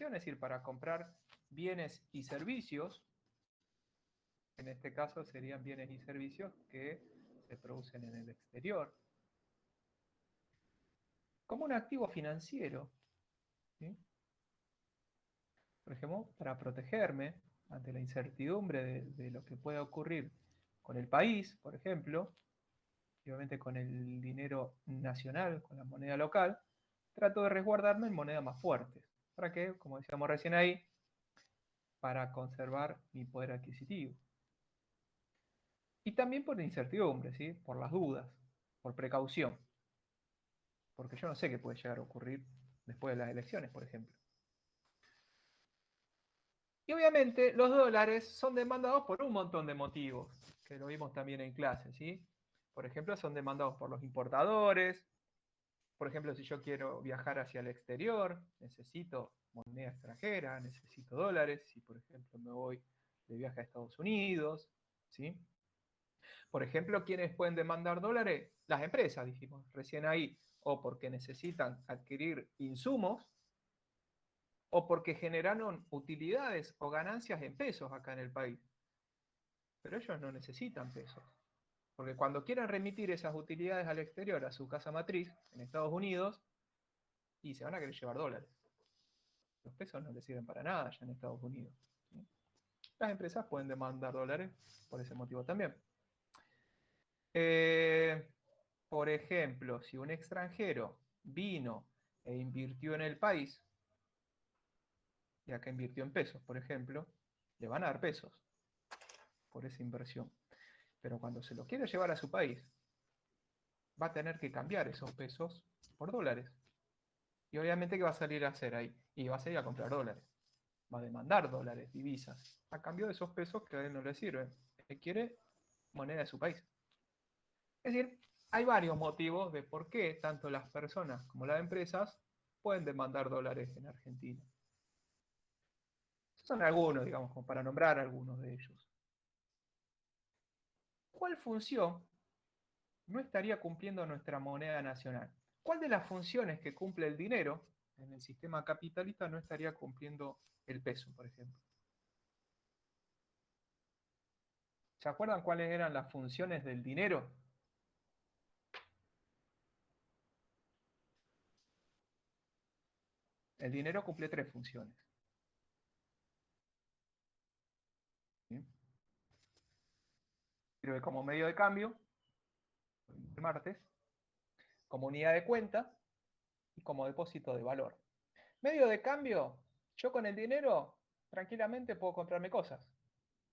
exportación, es decir, para comprar bienes y servicios. En este caso serían bienes y servicios que se producen en el exterior. Como un activo financiero, ¿sí? Por ejemplo, para protegerme ante la incertidumbre de lo que pueda ocurrir con el país, por ejemplo, y obviamente con el dinero nacional, con la moneda local, trato de resguardarme en monedas más fuertes. ¿Para qué? Como decíamos recién ahí, para conservar mi poder adquisitivo. Y también por incertidumbre, ¿sí? Por las dudas, por precaución. Porque yo no sé qué puede llegar a ocurrir después de las elecciones, por ejemplo. Y obviamente los dólares son demandados por un montón de motivos, que lo vimos también en clase, ¿sí? Por ejemplo, son demandados por los importadores. Por ejemplo, si yo quiero viajar hacia el exterior, necesito moneda extranjera, necesito dólares. Si, por ejemplo, me voy de viaje a Estados Unidos, ¿sí? Por ejemplo, ¿quiénes pueden demandar dólares? Las empresas, dijimos recién ahí, o porque necesitan adquirir insumos, o porque generaron utilidades o ganancias en pesos acá en el país. Pero ellos no necesitan pesos. Porque cuando quieran remitir esas utilidades al exterior, a su casa matriz, en Estados Unidos, y se van a querer llevar dólares. Los pesos no les sirven para nada ya en Estados Unidos. ¿Sí? Las empresas pueden demandar dólares por ese motivo también. Por ejemplo, si un extranjero vino e invirtió en el país, y acá invirtió en pesos, por ejemplo, le van a dar pesos por esa inversión. Pero cuando se lo quiere llevar a su país, va a tener que cambiar esos pesos por dólares. Y obviamente, ¿qué va a salir a hacer ahí? Y va a salir a comprar dólares. Va a demandar dólares, divisas, a cambio de esos pesos que a él no le sirven. Él quiere moneda de su país. Es decir, hay varios motivos de por qué tanto las personas como las empresas pueden demandar dólares en Argentina. Estos son algunos, digamos, como para nombrar algunos de ellos. ¿Cuál función no estaría cumpliendo nuestra moneda nacional? ¿Cuál de las funciones que cumple el dinero en el sistema capitalista no estaría cumpliendo el peso, por ejemplo? ¿Se acuerdan cuáles eran las funciones del dinero? El dinero cumple 3 funciones. ¿Sí? Sirve como medio de cambio, el martes, como unidad de cuenta y como depósito de valor. Medio de cambio, yo con el dinero tranquilamente puedo comprarme cosas,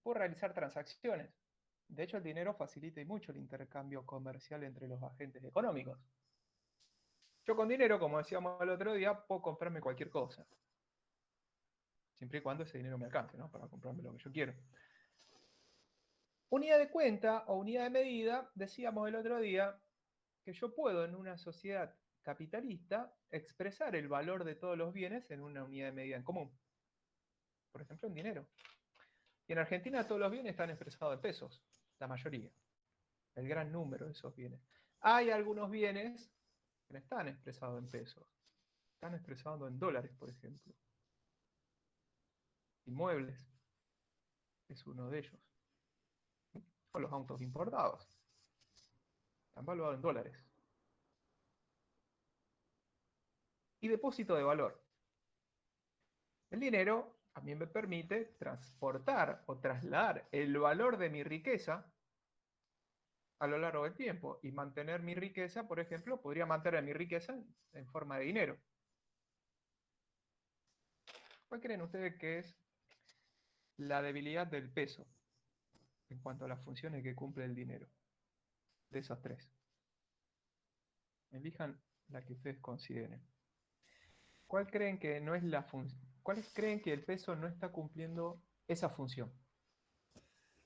puedo realizar transacciones. De hecho, el dinero facilita y mucho el intercambio comercial entre los agentes económicos. Yo con dinero, como decíamos el otro día, puedo comprarme cualquier cosa. Siempre y cuando ese dinero me alcance, ¿no? Para comprarme lo que yo quiero. Unidad de cuenta o unidad de medida, decíamos el otro día, que yo puedo en una sociedad capitalista expresar el valor de todos los bienes en una unidad de medida en común. Por ejemplo, en dinero. Y en Argentina todos los bienes están expresados en pesos, la mayoría, el gran número de esos bienes. Hay algunos bienes que no están expresados en pesos, están expresados en dólares, por ejemplo. Inmuebles es uno de ellos. O los autos importados, están valuados en dólares. Y depósito de valor. El dinero también me permite transportar o trasladar el valor de mi riqueza a lo largo del tiempo y mantener mi riqueza, por ejemplo, podría mantener mi riqueza en forma de dinero. ¿Cuál creen ustedes que es la debilidad del peso en cuanto a las funciones que cumple el dinero? De esas 3. Elijan la que ustedes consideren. ¿Cuál creen que no es la función? ¿Cuáles creen que el peso no está cumpliendo esa función?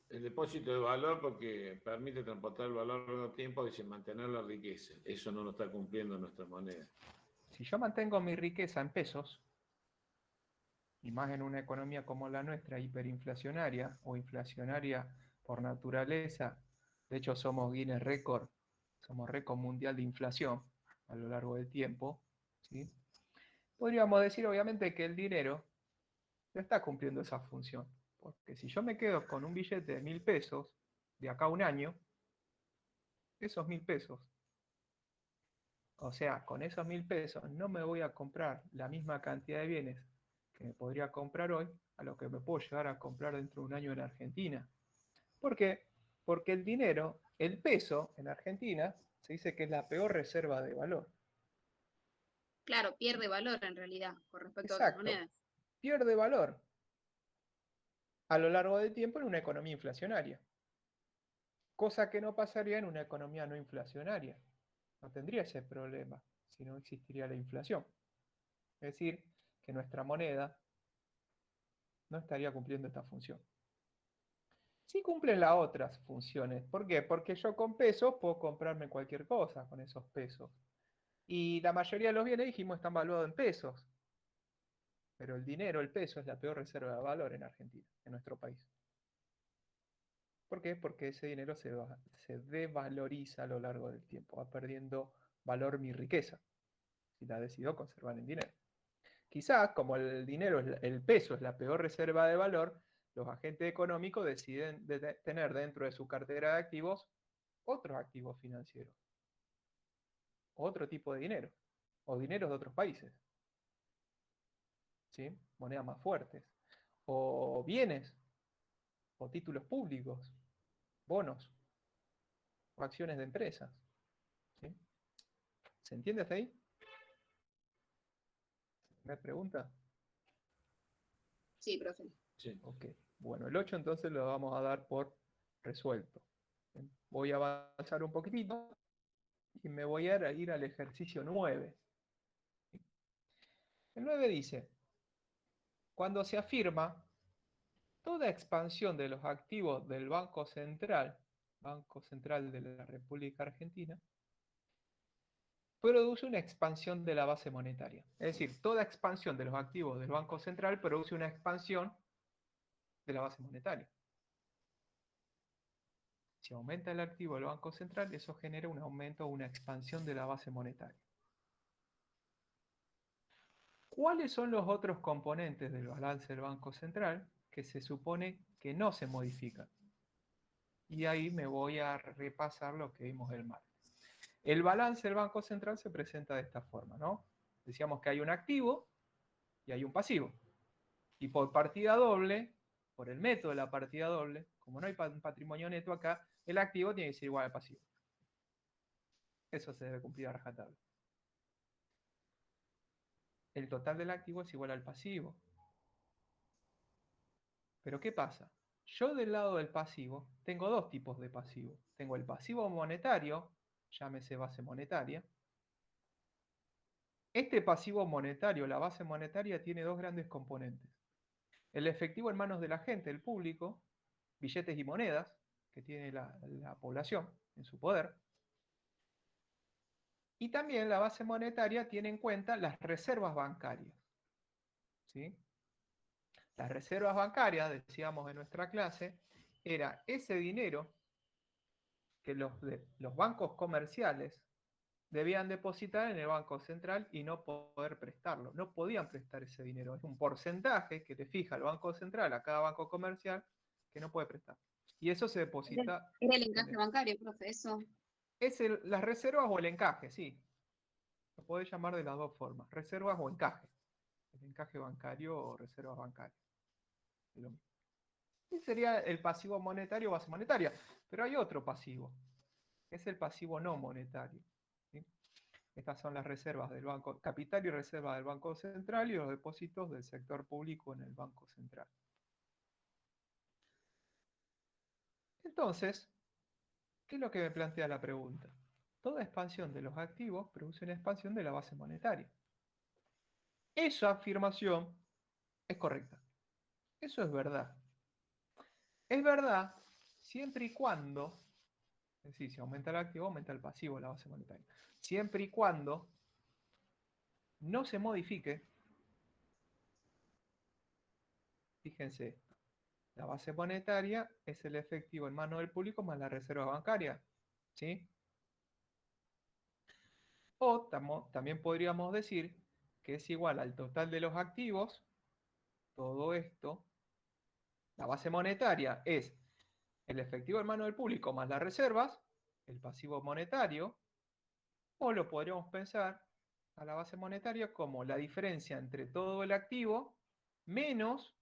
El depósito de valor porque permite transportar el valor a largo tiempo y sin mantener la riqueza. Eso no lo está cumpliendo nuestra moneda. Si yo mantengo mi riqueza en pesos, y más en una economía como la nuestra, hiperinflacionaria o inflacionaria por naturaleza, de hecho somos Guinness récord, somos récord mundial de inflación a lo largo del tiempo, ¿sí? Podríamos decir obviamente que el dinero no está cumpliendo esa función. Porque si yo me quedo con un billete de 1.000 pesos de acá a un año, esos 1.000 pesos, o sea, con esos 1.000 pesos no me voy a comprar la misma cantidad de bienes que me podría comprar hoy a lo que me puedo llegar a comprar dentro de un año en Argentina. ¿Por qué? Porque el dinero, el peso en Argentina, se dice que es la peor reserva de valor. Claro, pierde valor en realidad con respecto a otras Exacto, monedas. pierde valor a lo largo del tiempo en una economía inflacionaria, cosa que no pasaría en una economía no inflacionaria. No tendría ese problema si no existiría la inflación. Es decir, que nuestra moneda no estaría cumpliendo esta función. Sí cumplen las otras funciones. ¿Por qué? Porque yo con pesos puedo comprarme cualquier cosa con esos pesos. Y la mayoría de los bienes, dijimos, están valuados en pesos. Pero el dinero, el peso, es la peor reserva de valor en Argentina, en nuestro país. ¿Por qué? Porque ese dinero se devaloriza a lo largo del tiempo. Va perdiendo valor mi riqueza, si la decido conservar en dinero. Quizás, como el dinero, el peso es la peor reserva de valor, los agentes económicos deciden tener dentro de su cartera de activos otros activos financieros, otro tipo de dinero, o dineros de otros países, ¿sí? Monedas más fuertes, o bienes, o títulos públicos, bonos, o acciones de empresas, ¿sí? ¿Se entiende hasta ahí? ¿Me pregunta? Sí, profe. Sí. Ok, bueno, el 8 entonces lo vamos a dar por resuelto. Bien, voy a avanzar un poquitito y me voy a ir al ejercicio 9. El 9 dice, cuando se afirma toda expansión de los activos del Banco Central de la República Argentina, produce una expansión de la base monetaria. Es decir, toda expansión de los activos del Banco Central produce una expansión de la base monetaria. Si aumenta el activo del Banco Central, eso genera un aumento o una expansión de la base monetaria. ¿Cuáles son los otros componentes del balance del Banco Central que se supone que no se modifican? Y ahí me voy a repasar lo que vimos el martes. El balance del Banco Central se presenta de esta forma, ¿no? Decíamos que hay un activo y hay un pasivo. Y por partida doble, por el método de la partida doble, como no hay patrimonio neto acá, el activo tiene que ser igual al pasivo. Eso se debe cumplir a rajatabla. El total del activo es igual al pasivo. Pero ¿qué pasa? Yo del lado del pasivo tengo dos tipos de pasivo. Tengo el pasivo monetario, llámese base monetaria. Este pasivo monetario, la base monetaria, tiene dos grandes componentes. El efectivo en manos de la gente, el público, billetes y monedas, que tiene la población en su poder. Y también la base monetaria tiene en cuenta las reservas bancarias, ¿sí? Las reservas bancarias, decíamos en nuestra clase, era ese dinero que los bancos comerciales debían depositar en el Banco Central y no poder prestarlo. No podían prestar ese dinero. Es un porcentaje que le fija el Banco Central a cada banco comercial que no puede prestar. Y eso se deposita Era el encaje bancario, profe, eso. Es las reservas o el encaje, sí. Lo podés llamar de las dos formas, reservas o encaje. El encaje bancario o reservas bancarias. Es lo mismo. Y sería el pasivo monetario o base monetaria. Pero hay otro pasivo, que es el pasivo no monetario. ¿Sí? Estas son las reservas del Banco, capital y reserva del Banco Central y los depósitos del sector público en el Banco Central. Entonces, ¿qué es lo que me plantea la pregunta? Toda expansión de los activos produce una expansión de la base monetaria. Esa afirmación es correcta. Eso es verdad. Es verdad siempre y cuando, es decir, si aumenta el activo, aumenta el pasivo, la base monetaria. Siempre y cuando no se modifique, fíjense esto, la base monetaria es el efectivo en mano del público más la reserva bancaria. ¿Sí? O también podríamos decir que es igual al total de los activos todo esto, la base monetaria es el efectivo en mano del público más las reservas, el pasivo monetario, o lo podríamos pensar a la base monetaria como la diferencia entre todo el activo menos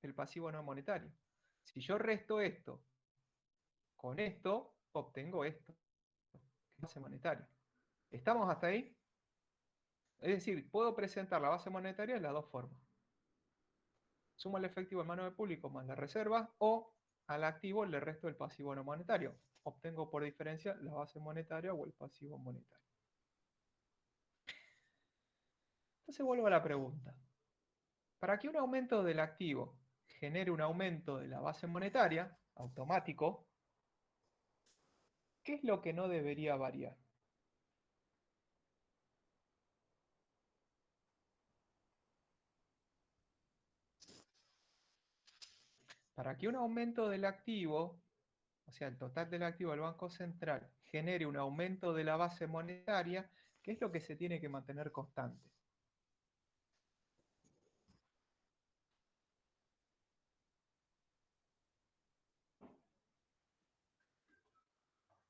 el pasivo no monetario. Si yo resto esto con esto, obtengo esto, que es base monetaria. ¿Estamos hasta ahí? Es decir, puedo presentar la base monetaria de las dos formas. Sumo el efectivo en mano del público más las reservas, o al activo le resto el pasivo no monetario. Obtengo por diferencia la base monetaria o el pasivo monetario. Entonces vuelvo a la pregunta. Para que un aumento del activo genere un aumento de la base monetaria, automático, ¿qué es lo que no debería variar? Para que un aumento del activo, o sea, el total del activo del Banco Central, genere un aumento de la base monetaria, ¿qué es lo que se tiene que mantener constante?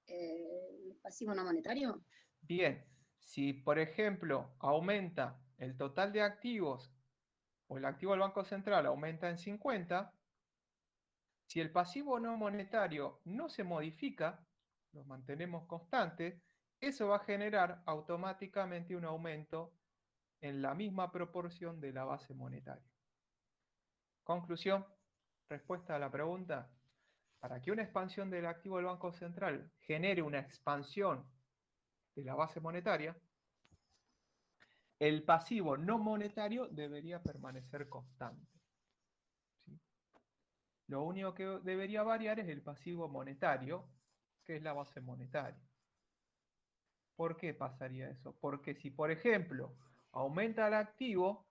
¿El pasivo no monetario? Bien, si por ejemplo aumenta el total de activos o el activo del Banco Central aumenta en 50, si el pasivo no monetario no se modifica, lo mantenemos constante, eso va a generar automáticamente un aumento en la misma proporción de la base monetaria. Conclusión, respuesta a la pregunta, para que una expansión del activo del Banco Central genere una expansión de la base monetaria, el pasivo no monetario debería permanecer constante. ¿Sí? Lo único que debería variar es el pasivo monetario, que es la base monetaria. ¿Por qué pasaría eso? Porque si, por ejemplo, aumenta el activo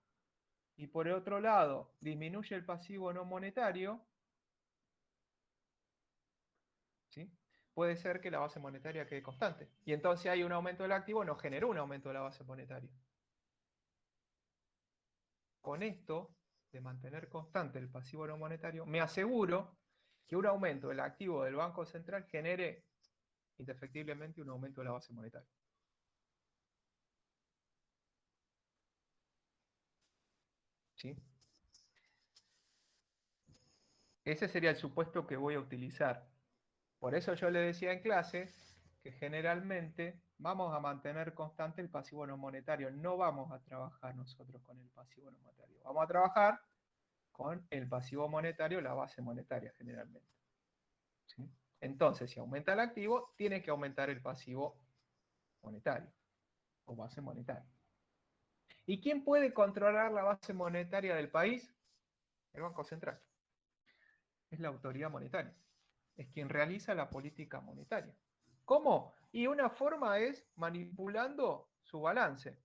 y por el otro lado disminuye el pasivo no monetario, ¿sí? Puede ser que la base monetaria quede constante. Y entonces hay un aumento del activo, no generó un aumento de la base monetaria. Con esto, de mantener constante el pasivo no monetario, me aseguro que un aumento del activo del Banco Central genere indefectiblemente un aumento de la base monetaria. ¿Sí? Ese sería el supuesto que voy a utilizar. Por eso yo le decía en clase que generalmente vamos a mantener constante el pasivo no monetario. No vamos a trabajar nosotros con el pasivo no monetario. Vamos a trabajar con el pasivo monetario, la base monetaria generalmente. ¿Sí? Entonces, si aumenta el activo, tiene que aumentar el pasivo monetario o base monetaria. ¿Y quién puede controlar la base monetaria del país? El Banco Central. Es la autoridad monetaria. Es quien realiza la política monetaria. ¿Cómo? Y una forma es manipulando su balance,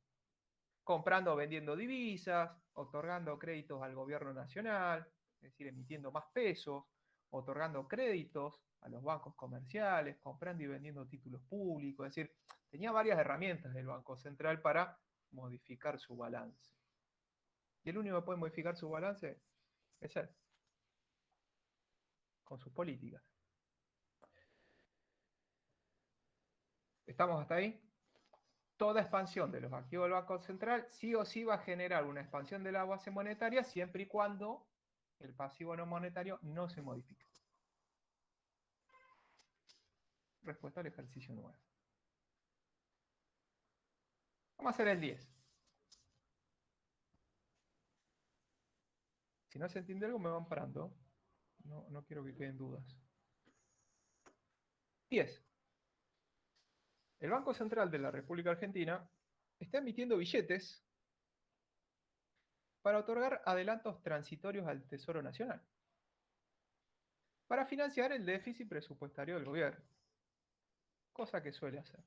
comprando o vendiendo divisas, otorgando créditos al gobierno nacional, es decir, emitiendo más pesos, otorgando créditos a los bancos comerciales, comprando y vendiendo títulos públicos, es decir, tenía varias herramientas del Banco Central para modificar su balance. Y el único que puede modificar su balance es él, con sus políticas. ¿Estamos hasta ahí? Toda expansión de los activos del Banco Central sí o sí va a generar una expansión de la base monetaria siempre y cuando el pasivo no monetario no se modifique. Respuesta al ejercicio 9. Vamos a hacer el 10. Si no se entiende algo me van parando. No quiero que queden dudas. 10. El Banco Central de la República Argentina está emitiendo billetes para otorgar adelantos transitorios al Tesoro Nacional, para financiar el déficit presupuestario del gobierno, cosa que suele hacer.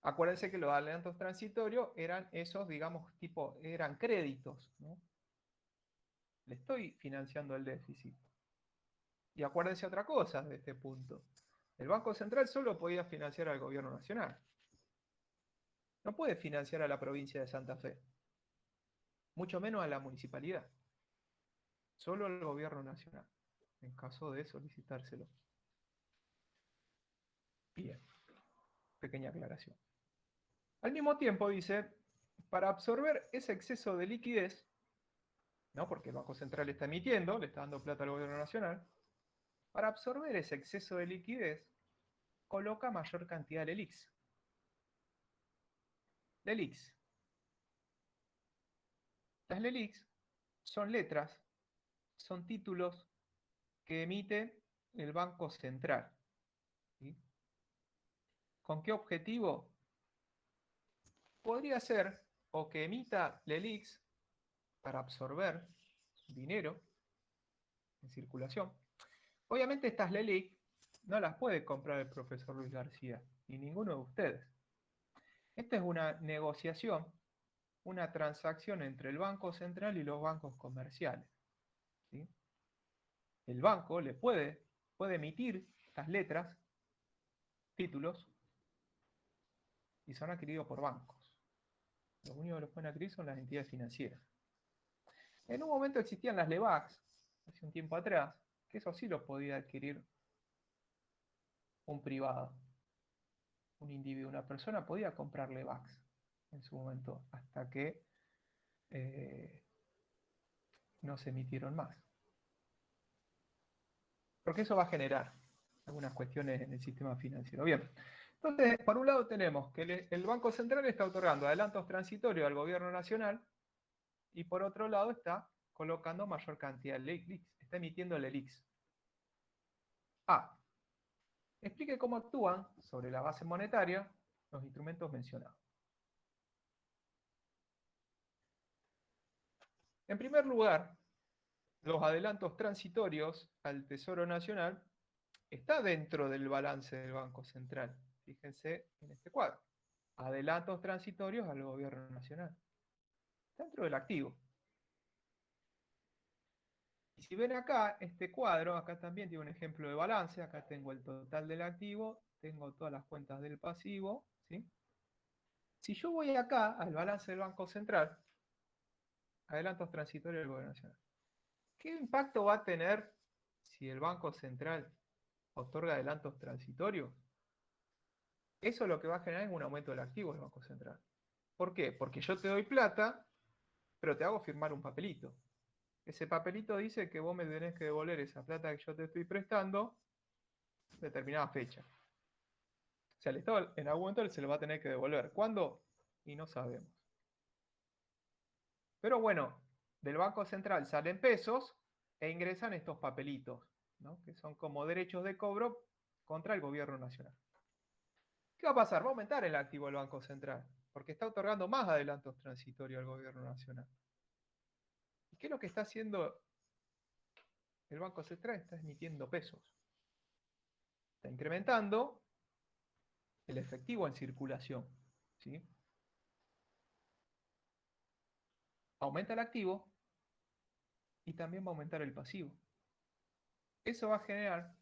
Acuérdense que los adelantos transitorios eran esos, digamos, eran créditos, ¿no? Le estoy financiando el déficit. Y acuérdense otra cosa de este punto. El Banco Central solo podía financiar al gobierno nacional. No puede financiar a la provincia de Santa Fe. mucho menos a la municipalidad, solo al gobierno nacional, en caso de solicitárselo. Bien, pequeña aclaración. Al mismo tiempo dice, para absorber ese exceso de liquidez, ¿no? Porque el Banco Central está emitiendo, le está dando plata al gobierno nacional, para absorber ese exceso de liquidez, coloca mayor cantidad de LELIQs. LELIQs. Las LELIQs son letras, son títulos que emite el Banco Central. ¿Sí? ¿Con qué objetivo? Podría ser o que emita LELIQs para absorber dinero en circulación. Obviamente estas LELIQ no las puede comprar el profesor Luis García, ni ninguno de ustedes. Esta es una negociación, una transacción entre el Banco Central y los bancos comerciales. ¿Sí? El banco le puede emitir estas letras, títulos, y son adquiridos por bancos. Los únicos que los pueden adquirir son las entidades financieras. En un momento existían las LEBACs, hace un tiempo atrás, que eso sí lo podía adquirir un privado, un individuo, una persona podía comprar LEBACs en su momento, hasta que no se emitieron más. Porque eso va a generar algunas cuestiones en el sistema financiero. Bien, entonces, por un lado tenemos que el Banco Central está otorgando adelantos transitorios al gobierno nacional y por otro lado está colocando mayor cantidad de LELIQs, está emitiendo LELIQs. A. Explique cómo actúan sobre la base monetaria los instrumentos mencionados. En primer lugar, los adelantos transitorios al Tesoro Nacional está dentro del balance del Banco Central. Fíjense en este cuadro. Adelantos transitorios al gobierno nacional. Dentro del activo. Y si ven acá, este cuadro, acá también tiene un ejemplo de balance. Acá tengo el total del activo, tengo todas las cuentas del pasivo. ¿Sí? Si yo voy acá al balance del Banco Central, adelantos transitorios del gobierno nacional. ¿Qué impacto va a tener si el Banco Central otorga adelantos transitorios? Eso lo que va a generar es un aumento del activo del Banco Central. ¿Por qué? Porque yo te doy plata, pero te hago firmar un papelito. Ese papelito dice que vos me tenés que devolver esa plata que yo te estoy prestando en determinada fecha. O sea, el Estado en algún momento se lo va a tener que devolver. ¿Cuándo? Y no sabemos. Pero bueno, del Banco Central salen pesos e ingresan estos papelitos, ¿no? Que son como derechos de cobro contra el gobierno nacional. ¿Qué va a pasar? Va a aumentar el activo del Banco Central, porque está otorgando más adelantos transitorios al gobierno nacional. ¿Y qué es lo que está haciendo el Banco Central? Está emitiendo pesos. Está incrementando el efectivo en circulación. ¿Sí? Aumenta el activo y también va a aumentar el pasivo. Eso va a generar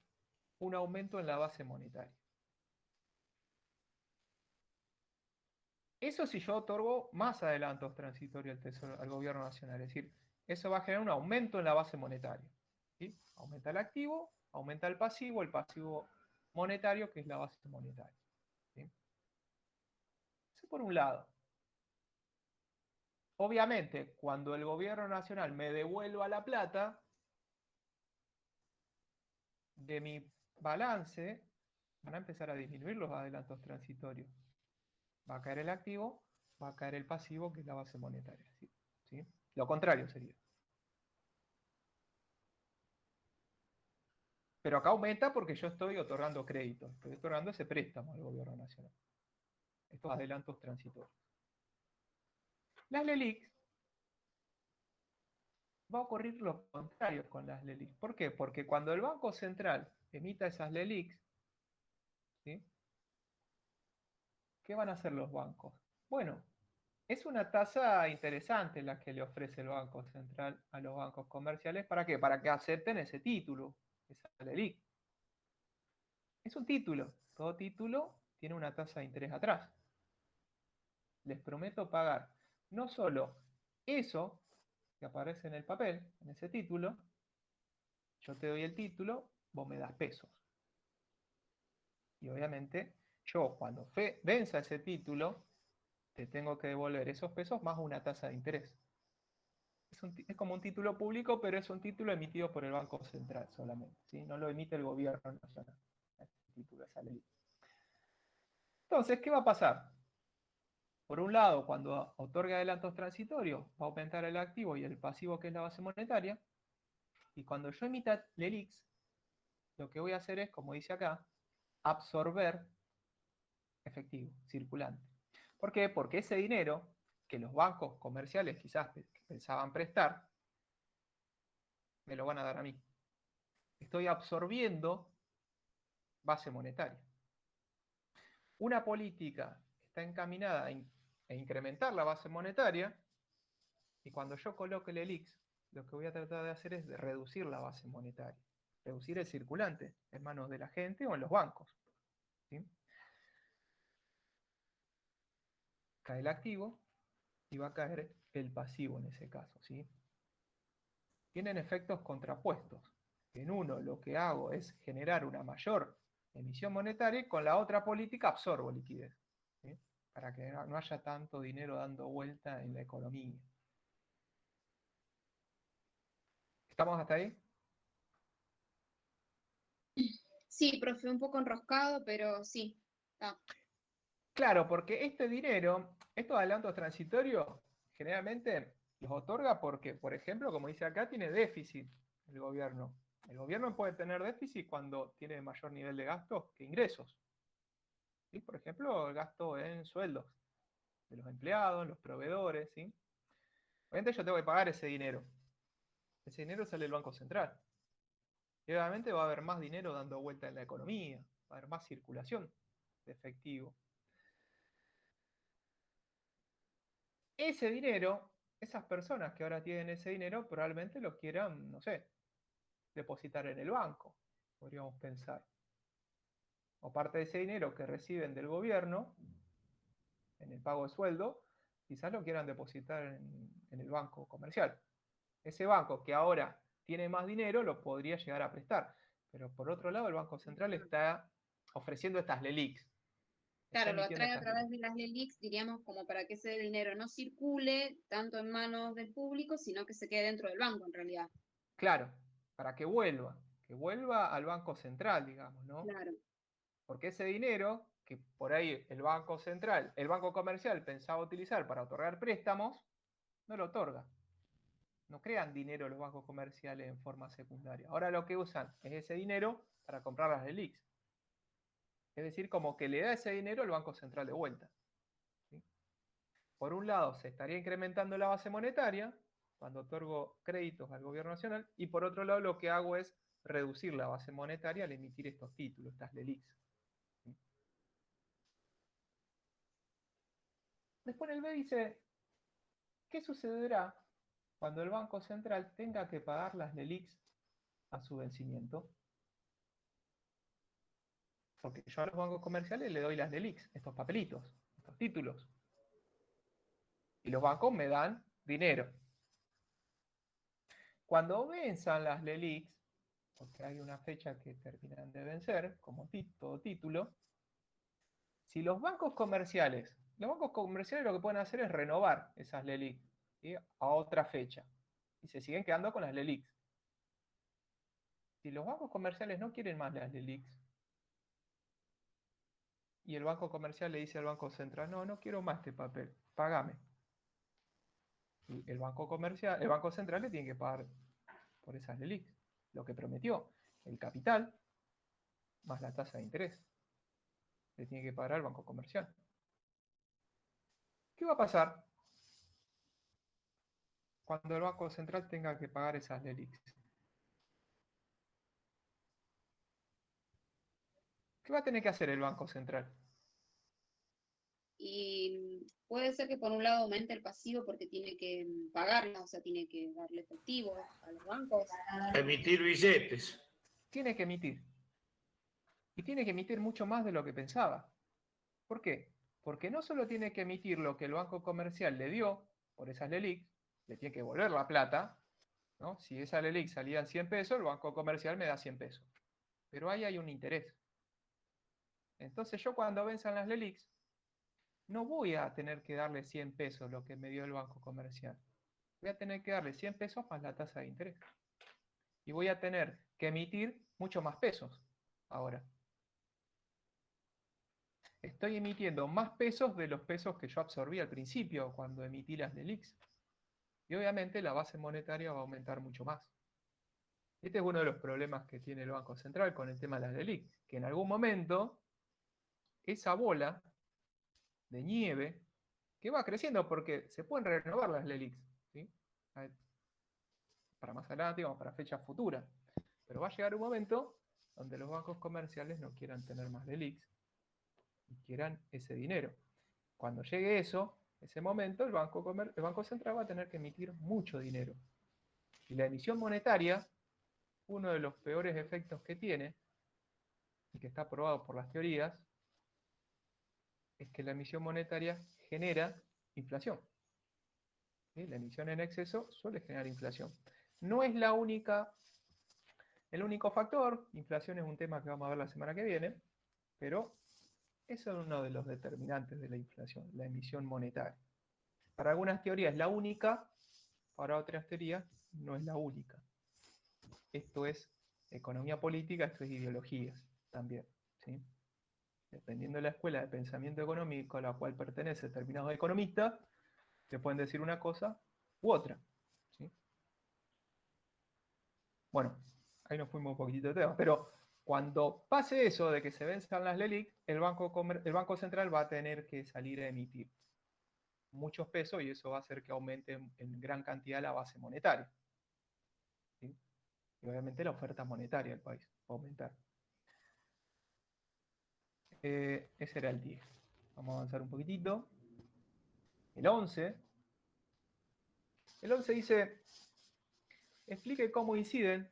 un aumento en la base monetaria. Eso si yo otorgo más adelantos transitorios al Tesoro, al gobierno nacional. Es decir, eso va a generar un aumento en la base monetaria. ¿Sí? Aumenta el activo, aumenta el pasivo monetario, que es la base monetaria. ¿Sí? Eso por un lado. Obviamente, cuando el gobierno nacional me devuelva la plata de mi balance, van a empezar a disminuir los adelantos transitorios. Va a caer el activo, va a caer el pasivo, que es la base monetaria. ¿Sí? ¿Sí? Lo contrario sería. Pero acá aumenta porque yo estoy otorgando créditos, estoy otorgando ese préstamo al gobierno nacional. Estos adelantos transitorios. Las LELIQs va a ocurrir lo contrario con las LELIQs. ¿Por qué? Porque cuando el Banco Central emita esas LELIQs, ¿sí? ¿Qué van a hacer los bancos? Bueno, es una tasa interesante la que le ofrece el Banco Central a los bancos comerciales. ¿Para qué? Para que acepten ese título, esa LELIQ. Es un título. Todo título tiene una tasa de interés atrás. Les prometo pagar no solo eso, que aparece en el papel, en ese título, yo te doy el título, vos me das pesos. Y obviamente, yo cuando venza ese título, te tengo que devolver esos pesos más una tasa de interés. Es como un título público, pero es un título emitido por el Banco Central solamente, ¿sí? No lo emite el gobierno nacional. Este título, esa ley. Entonces, ¿qué va a pasar? Por un lado, cuando otorga adelantos transitorios, va a aumentar el activo y el pasivo, que es la base monetaria. Y cuando yo emita LELIQs, lo que voy a hacer es, como dice acá, absorber efectivo, circulante. ¿Por qué? Porque ese dinero que los bancos comerciales quizás pensaban prestar, me lo van a dar a mí. Estoy absorbiendo base monetaria. Una política está encaminada a incrementar la base monetaria, y cuando yo coloque el ELIX, lo que voy a tratar de hacer es de reducir la base monetaria, reducir el circulante en manos de la gente o en los bancos, ¿sí? Cae el activo y va a caer el pasivo en ese caso, ¿sí? Tienen efectos contrapuestos. En uno lo que hago es generar una mayor emisión monetaria y con la otra política absorbo liquidez, ¿sí? Para que no haya tanto dinero dando vuelta en la economía. ¿Estamos hasta ahí? Sí, profe, un poco enroscado, pero sí. Ah, Claro, porque este dinero, estos adelantos transitorios, generalmente los otorga porque, por ejemplo, como dice acá, tiene déficit el gobierno. El gobierno puede tener déficit cuando tiene mayor nivel de gastos que ingresos, ¿sí? Por ejemplo, el gasto en sueldos de los empleados, los proveedores, ¿sí? Obviamente yo tengo que pagar ese dinero. Ese dinero sale del Banco Central. Y obviamente va a haber más dinero dando vuelta en la economía, va a haber más circulación de efectivo. Ese dinero, esas personas que ahora tienen ese dinero, probablemente lo quieran, no sé, depositar en el banco, podríamos pensar. O parte de ese dinero que reciben del gobierno, en el pago de sueldo, quizás lo quieran depositar en el banco comercial. Ese banco que ahora tiene más dinero lo podría llegar a prestar. Pero por otro lado, el Banco Central está ofreciendo estas LELIQs. Está claro, lo emitiendo atrae a estas través LELIQs. de las LELIQs, diríamos, como para que ese dinero no circule tanto en manos del público, sino que se quede dentro del banco, en realidad. Claro, para que vuelva al Banco Central, digamos, ¿no? Claro. Porque ese dinero que por ahí el Banco Central, el Banco Comercial pensaba utilizar para otorgar préstamos, no lo otorga. No crean dinero los bancos comerciales en forma secundaria. Ahora lo que usan es ese dinero para comprar las LELIQs. Es decir, como que le da ese dinero al Banco Central de vuelta, ¿sí? Por un lado, se estaría incrementando la base monetaria cuando otorgo créditos al gobierno nacional, y por otro lado lo que hago es reducir la base monetaria al emitir estos títulos, estas LELIQs, ¿sí? Después el B dice, ¿qué sucederá cuando el Banco Central tenga que pagar las LELIQs a su vencimiento? Porque yo a los bancos comerciales le doy las LELIQs, estos papelitos, estos títulos. Y los bancos me dan dinero. Cuando venzan las LELIQs, porque hay una fecha que terminan de vencer, como todo título, si los bancos comerciales lo que pueden hacer es renovar esas LELIQs, ¿sí? A otra fecha. Y se siguen quedando con las LELIQs. Si los bancos comerciales no quieren más las LELIQs, y el banco comercial le dice al Banco Central, no, no quiero más este papel, págame. Y el Banco Central le tiene que pagar por esas LELIQs lo que prometió, el capital más la tasa de interés. Le tiene que pagar al banco comercial. ¿Qué va a pasar cuando el Banco Central tenga que pagar esas LELIQs? ¿Qué va a tener que hacer el Banco Central? Y puede ser que por un lado aumente el pasivo porque tiene que pagarla, o sea, tiene que darle efectivo a los bancos. Emitir billetes. Tiene que emitir. Y tiene que emitir mucho más de lo que pensaba. ¿Por qué? Porque no solo tiene que emitir lo que el banco comercial le dio por esas LELIQs, le tiene que devolver la plata, ¿no? Si esa LELIQ salía en 100 pesos, el banco comercial me da 100 pesos. Pero ahí hay un interés. Entonces yo cuando venzan las LELIQs, no voy a tener que darle 100 pesos lo que me dio el banco comercial. Voy a tener que darle 100 pesos más la tasa de interés. Y voy a tener que emitir mucho más pesos ahora. Estoy emitiendo más pesos de los pesos que yo absorbí al principio cuando emití las LELIQs. Y obviamente la base monetaria va a aumentar mucho más. Este es uno de los problemas que tiene el Banco Central con el tema de las LELIQ, que en algún momento esa bola de nieve que va creciendo porque se pueden renovar las LELIQs, ¿sí? Para más adelante, vamos para fechas futuras. Pero va a llegar un momento donde los bancos comerciales no quieran tener más LELIQs y quieran ese dinero. Cuando llegue eso, ese momento, el Banco Central va a tener que emitir mucho dinero. Y la emisión monetaria, uno de los peores efectos que tiene, y que está probado por las teorías, es que la emisión monetaria genera inflación. ¿Sí? La emisión en exceso suele generar inflación. No es el único factor, inflación es un tema que vamos a ver la semana que viene, pero eso es uno de los determinantes de la inflación, la emisión monetaria. Para algunas teorías es la única, para otras teorías no es la única. Esto es economía política, esto es ideologías también, ¿sí? Dependiendo de la escuela de pensamiento económico a la cual pertenece determinados economistas, te pueden decir una cosa u otra, ¿sí? Bueno, ahí nos fuimos un poquitito de tema, pero cuando pase eso de que se venzan las LELIQ, el Banco Central va a tener que salir a emitir muchos pesos y eso va a hacer que aumente en gran cantidad la base monetaria, ¿sí? Y obviamente la oferta monetaria del país va a aumentar. Ese era el 10. Vamos a avanzar un poquitito. El 11. El 11 dice, explique cómo inciden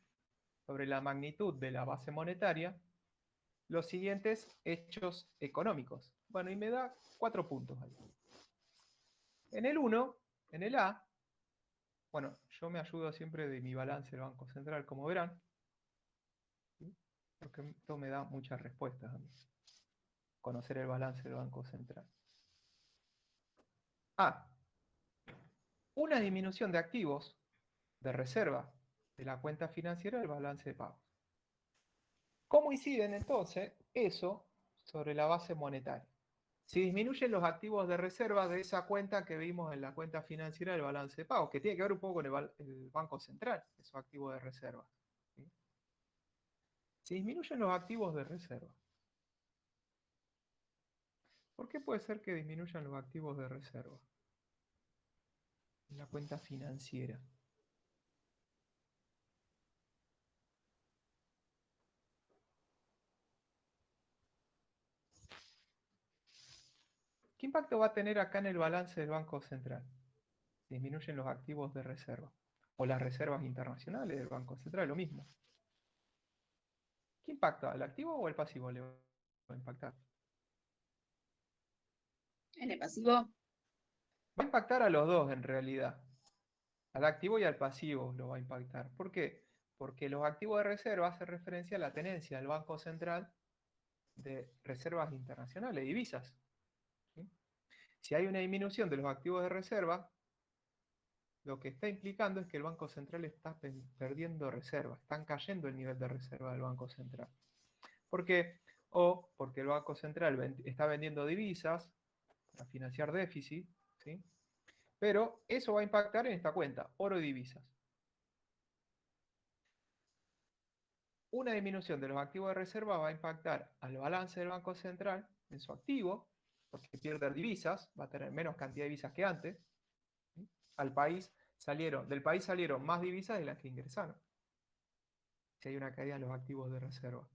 sobre la magnitud de la base monetaria los siguientes hechos económicos. Bueno, y me da 4 puntos ahí. En el 1, en el A, bueno, yo me ayudo siempre de mi balance del Banco Central, como verán, ¿sí? Porque esto me da muchas respuestas a mí, conocer el balance del Banco Central. A, una disminución de activos de reserva de la cuenta financiera del balance de pagos. ¿Cómo inciden entonces eso sobre la base monetaria? Si disminuyen los activos de reserva de esa cuenta que vimos en la cuenta financiera del balance de pagos, que tiene que ver un poco con el Banco Central, esos activos de reserva, ¿sí? Si disminuyen los activos de reserva, ¿por qué puede ser que disminuyan los activos de reserva en la cuenta financiera? ¿Qué impacto va a tener acá en el balance del Banco Central? Disminuyen los activos de reserva. O las reservas internacionales del Banco Central, lo mismo. ¿Qué impacta? ¿El activo o el pasivo le va a impactar? En el pasivo, Va a impactar a los dos en realidad. Al activo y al pasivo lo va a impactar. ¿Por qué? Porque los activos de reserva hacen referencia a la tenencia del Banco Central de reservas internacionales, divisas, ¿sí? Si hay una disminución de los activos de reserva, lo que está implicando es que el Banco Central está perdiendo reservas, están cayendo el nivel de reserva del Banco Central. ¿Por qué? O porque el Banco Central está vendiendo divisas para financiar déficit, ¿sí? Pero eso va a impactar en esta cuenta, oro y divisas. Una disminución de los activos de reserva va a impactar al balance del Banco Central en su activo, porque pierde divisas, va a tener menos cantidad de divisas que antes, ¿sí? Del país salieron más divisas de las que ingresaron, si hay una caída en los activos de reserva.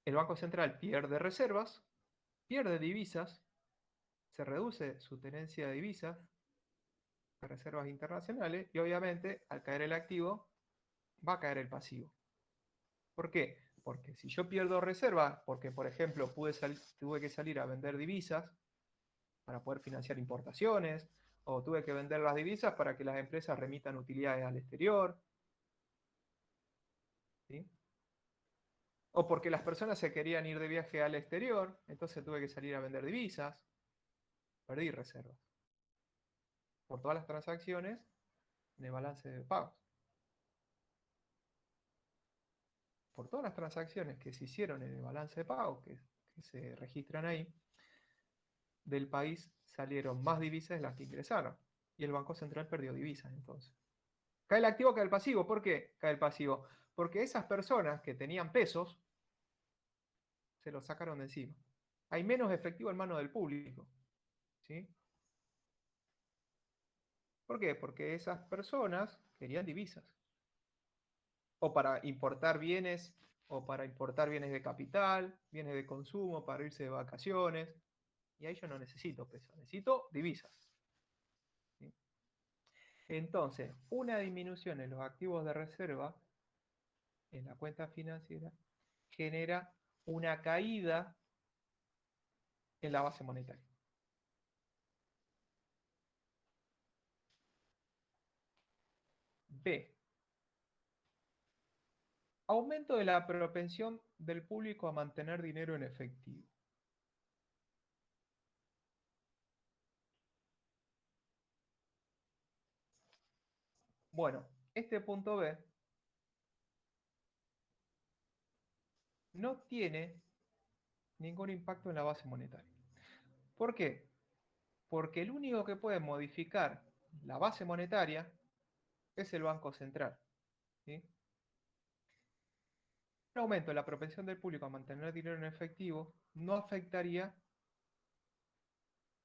El Banco Central pierde reservas, pierde divisas, se reduce su tenencia de divisas, de reservas internacionales, y obviamente al caer el activo, va a caer el pasivo. ¿Por qué? Porque si yo pierdo reservas, porque por ejemplo tuve que salir a vender divisas, para poder financiar importaciones, o tuve que vender las divisas para que las empresas remitan utilidades al exterior, ¿sí? O porque las personas se querían ir de viaje al exterior, entonces tuve que salir a vender divisas, perdí reservas por todas las transacciones en el balance de pagos. Por todas las transacciones que se hicieron en el balance de pagos, que se registran ahí, del país salieron más divisas de las que ingresaron. Y el Banco Central perdió divisas entonces. Cae el activo, cae el pasivo. ¿Por qué cae el pasivo? Porque esas personas que tenían pesos se los sacaron de encima. Hay menos efectivo en manos del público. ¿Sí? ¿Por qué? Porque esas personas querían divisas. O para importar bienes, o para importar bienes de capital, bienes de consumo, para irse de vacaciones. Y ahí yo no necesito pesos, necesito divisas. ¿Sí? Entonces, una disminución en los activos de reserva en la cuenta financiera genera una caída en la base monetaria. B. Aumento de la propensión del público a mantener dinero en efectivo. Bueno, este punto B no tiene ningún impacto en la base monetaria. ¿Por qué? Porque el único que puede modificar la base monetaria es el Banco Central. ¿Sí? Un aumento de la propensión del público a mantener dinero en efectivo no afectaría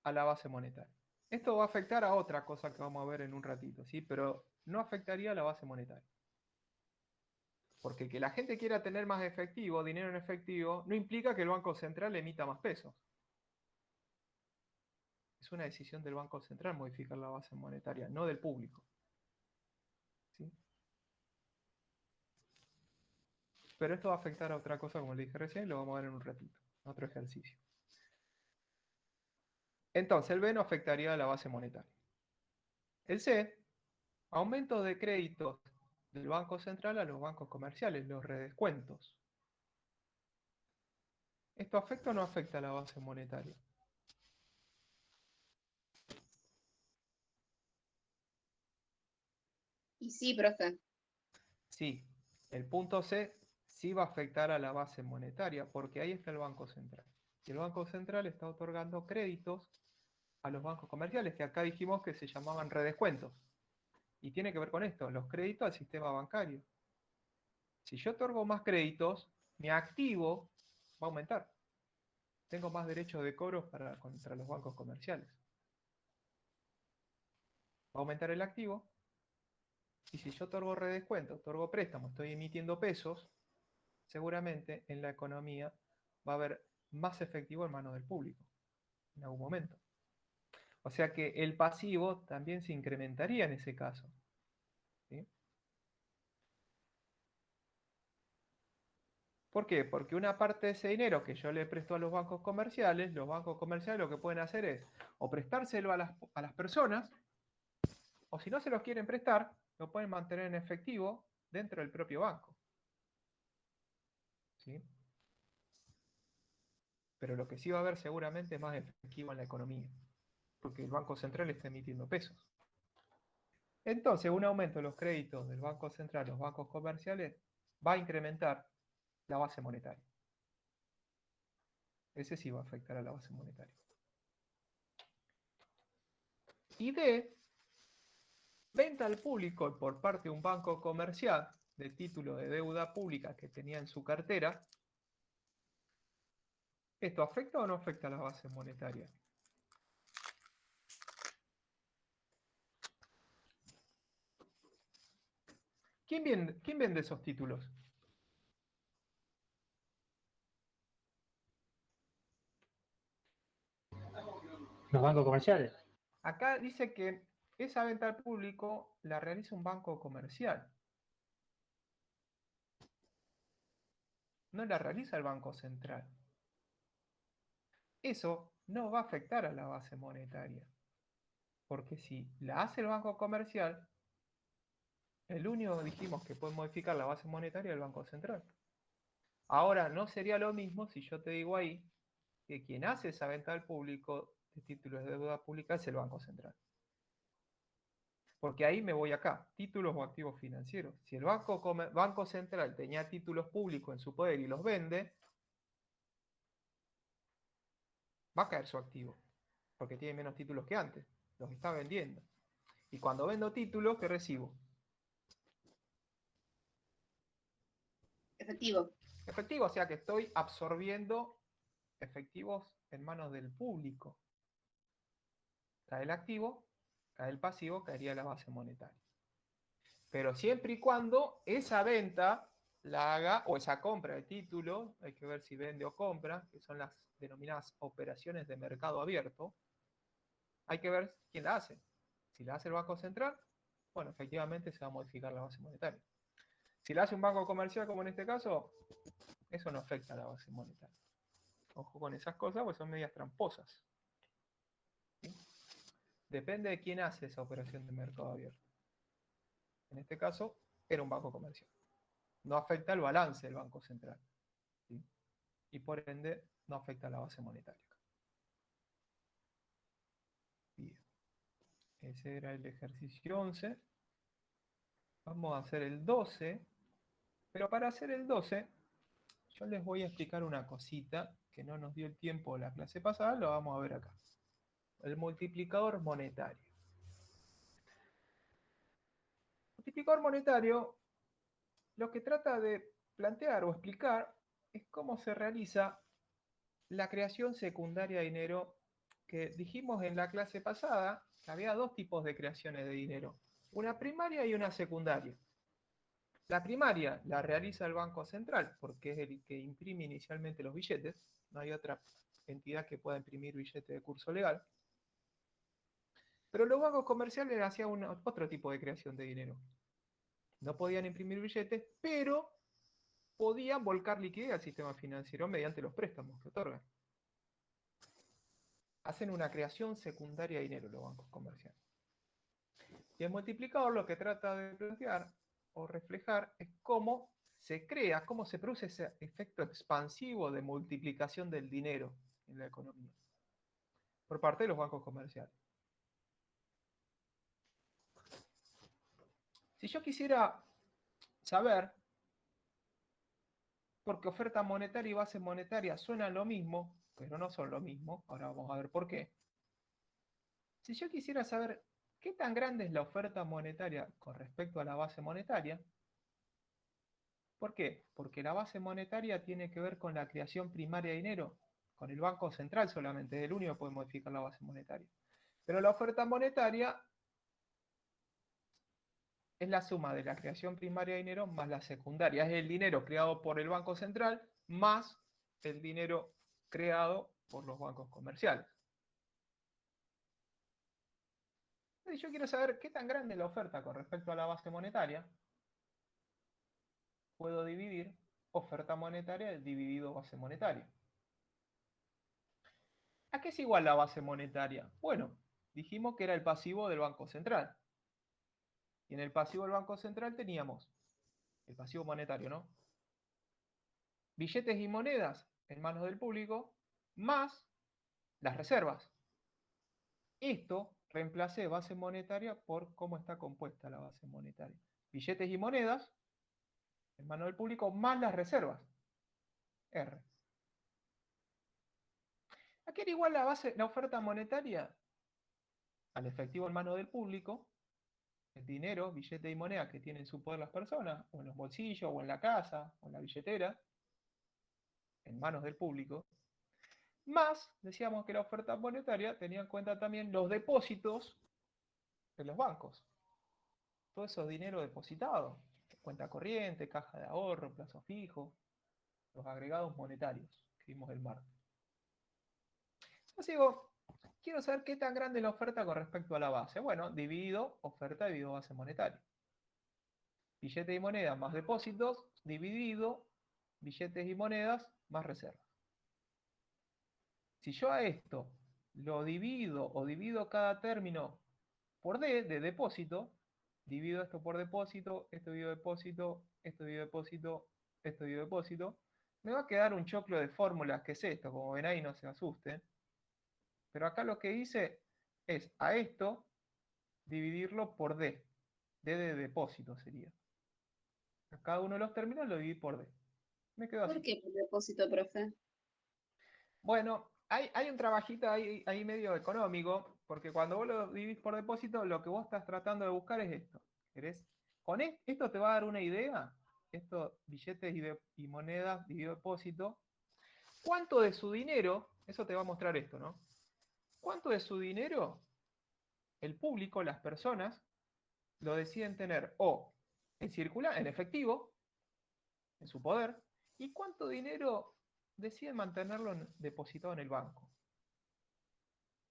a la base monetaria. Esto va a afectar a otra cosa que vamos a ver en un ratito, ¿sí? Pero no afectaría a la base monetaria. Porque que la gente quiera tener más efectivo, dinero en efectivo, no implica que el Banco Central emita más pesos. Es una decisión del Banco Central modificar la base monetaria, no del público. ¿Sí? Pero esto va a afectar a otra cosa, como le dije recién, lo vamos a ver en un ratito, otro ejercicio. Entonces, el B no afectaría a la base monetaria. El C, aumento de créditos del Banco Central a los bancos comerciales, los redescuentos. ¿Esto afecta o no afecta a la base monetaria? Y sí, profe. Sí, el punto C sí va a afectar a la base monetaria, porque ahí está el Banco Central. Y el Banco Central está otorgando créditos a los bancos comerciales, que acá dijimos que se llamaban redescuentos. Y tiene que ver con esto, los créditos al sistema bancario. Si yo otorgo más créditos, mi activo va a aumentar. Tengo más derechos de cobro contra los bancos comerciales. Va a aumentar el activo. Y si yo otorgo redescuento, otorgo préstamo, estoy emitiendo pesos, seguramente en la economía va a haber más efectivo en manos del público, en algún momento. O sea que el pasivo también se incrementaría en ese caso. ¿Sí? ¿Por qué? Porque una parte de ese dinero que yo le presto a los bancos comerciales lo que pueden hacer es o prestárselo a las personas, o si no se los quieren prestar, lo pueden mantener en efectivo dentro del propio banco. ¿Sí? Pero lo que sí va a haber seguramente es más efectivo en la economía, porque el Banco Central está emitiendo pesos. Entonces, un aumento de los créditos del Banco Central a los bancos comerciales va a incrementar la base monetaria. Ese sí va a afectar a la base monetaria. Y D, venta al público por parte de un banco comercial de título de deuda pública que tenía en su cartera. ¿Esto afecta o no afecta a la base monetaria? ¿Quién vende esos títulos? Los bancos comerciales. Acá dice que esa venta al público la realiza un banco comercial. No la realiza el Banco Central. Eso no va a afectar a la base monetaria. Porque si la hace el Banco Comercial, el único dijimos que puede modificar la base monetaria es el Banco Central. Ahora, no sería lo mismo si yo te digo ahí que quien hace esa venta al público de títulos de deuda pública es el Banco Central. Porque ahí me voy acá, títulos o activos financieros. Si el Banco Central tenía títulos públicos en su poder y los vende, va a caer su activo, porque tiene menos títulos que antes, los está vendiendo. Y cuando vendo títulos, ¿qué recibo? Efectivo. Efectivo, o sea que estoy absorbiendo efectivos en manos del público. Cae el activo, cae el pasivo, caería la base monetaria. Pero siempre y cuando esa venta la haga, o esa compra de título, hay que ver si vende o compra, que son las denominadas operaciones de mercado abierto, hay que ver quién la hace. Si la hace el Banco Central, bueno, efectivamente se va a modificar la base monetaria. Si la hace un banco comercial, como en este caso, eso no afecta a la base monetaria. Ojo con esas cosas, pues son medias tramposas. ¿Sí? Depende de quién hace esa operación de mercado abierto. En este caso, era un banco comercial. No afecta el balance del Banco Central. ¿Sí? Y por ende, no afecta a la base monetaria. Bien. Ese era el ejercicio 11. Vamos a hacer el 12. Pero para hacer el 12, yo les voy a explicar una cosita que no nos dio el tiempo la clase pasada, lo vamos a ver acá. El multiplicador monetario. El multiplicador monetario lo que trata de plantear o explicar es cómo se realiza la creación secundaria de dinero, que dijimos en la clase pasada que había dos tipos de creaciones de dinero, una primaria y una secundaria. La primaria la realiza el Banco Central, porque es el que imprime inicialmente los billetes, no hay otra entidad que pueda imprimir billetes de curso legal. Pero los bancos comerciales hacían otro tipo de creación de dinero. No podían imprimir billetes, pero podían volcar liquidez al sistema financiero mediante los préstamos que otorgan. Hacen una creación secundaria de dinero los bancos comerciales. Y el multiplicador lo que trata de plantear o reflejar es cómo se crea, cómo se produce ese efecto expansivo de multiplicación del dinero en la economía por parte de los bancos comerciales. Si yo quisiera saber, porque oferta monetaria y base monetaria suenan lo mismo, pero no son lo mismo, ahora vamos a ver por qué. Si yo quisiera saber qué tan grande es la oferta monetaria con respecto a la base monetaria, ¿por qué? Porque la base monetaria tiene que ver con la creación primaria de dinero, con el Banco Central solamente, es el único que puede modificar la base monetaria. Pero la oferta monetaria es la suma de la creación primaria de dinero más la secundaria. Es el dinero creado por el Banco Central más el dinero creado por los bancos comerciales. Si yo quiero saber qué tan grande es la oferta con respecto a la base monetaria, puedo dividir oferta monetaria dividido base monetaria. ¿A qué es igual la base monetaria? Bueno, dijimos que era el pasivo del Banco Central. Y en el pasivo del Banco Central teníamos el pasivo monetario, ¿no? Billetes y monedas en manos del público, más las reservas. Esto reemplacé base monetaria por cómo está compuesta la base monetaria. Billetes y monedas en manos del público, más las reservas. R. ¿A qué era igual la oferta monetaria? Al efectivo en manos del público, el dinero, billete y moneda que tienen en su poder las personas, o en los bolsillos, o en la casa, o en la billetera, en manos del público, más, decíamos que la oferta monetaria tenía en cuenta también los depósitos de los bancos. Todo eso dinero depositado, cuenta corriente, caja de ahorro, plazo fijo, los agregados monetarios que vimos el martes. Así digo, quiero saber qué tan grande es la oferta con respecto a la base. Bueno, dividido oferta dividido base monetaria. Billetes y monedas más depósitos, dividido billetes y monedas más reservas. Si yo a esto lo divido o divido cada término por D, de depósito, divido esto por depósito, esto divido depósito, esto divido depósito, esto divido depósito, me va a quedar un choclo de fórmulas, que es esto, como ven ahí, no se asusten. Pero acá lo que hice es a esto dividirlo por D. D de depósito sería. A cada uno de los términos lo dividí por D. Me quedó ¿Por así. qué por depósito, profe? Bueno, hay un trabajito ahí medio económico, porque cuando vos lo dividís por depósito, lo que vos estás tratando de buscar es esto. Con esto te va a dar una idea, esto, billetes y monedas dividido depósito, cuánto de su dinero, eso te va a mostrar esto, ¿no? ¿Cuánto de su dinero el público, las personas, lo deciden tener o en circular, en efectivo, en su poder, y cuánto dinero deciden mantenerlo depositado en el banco?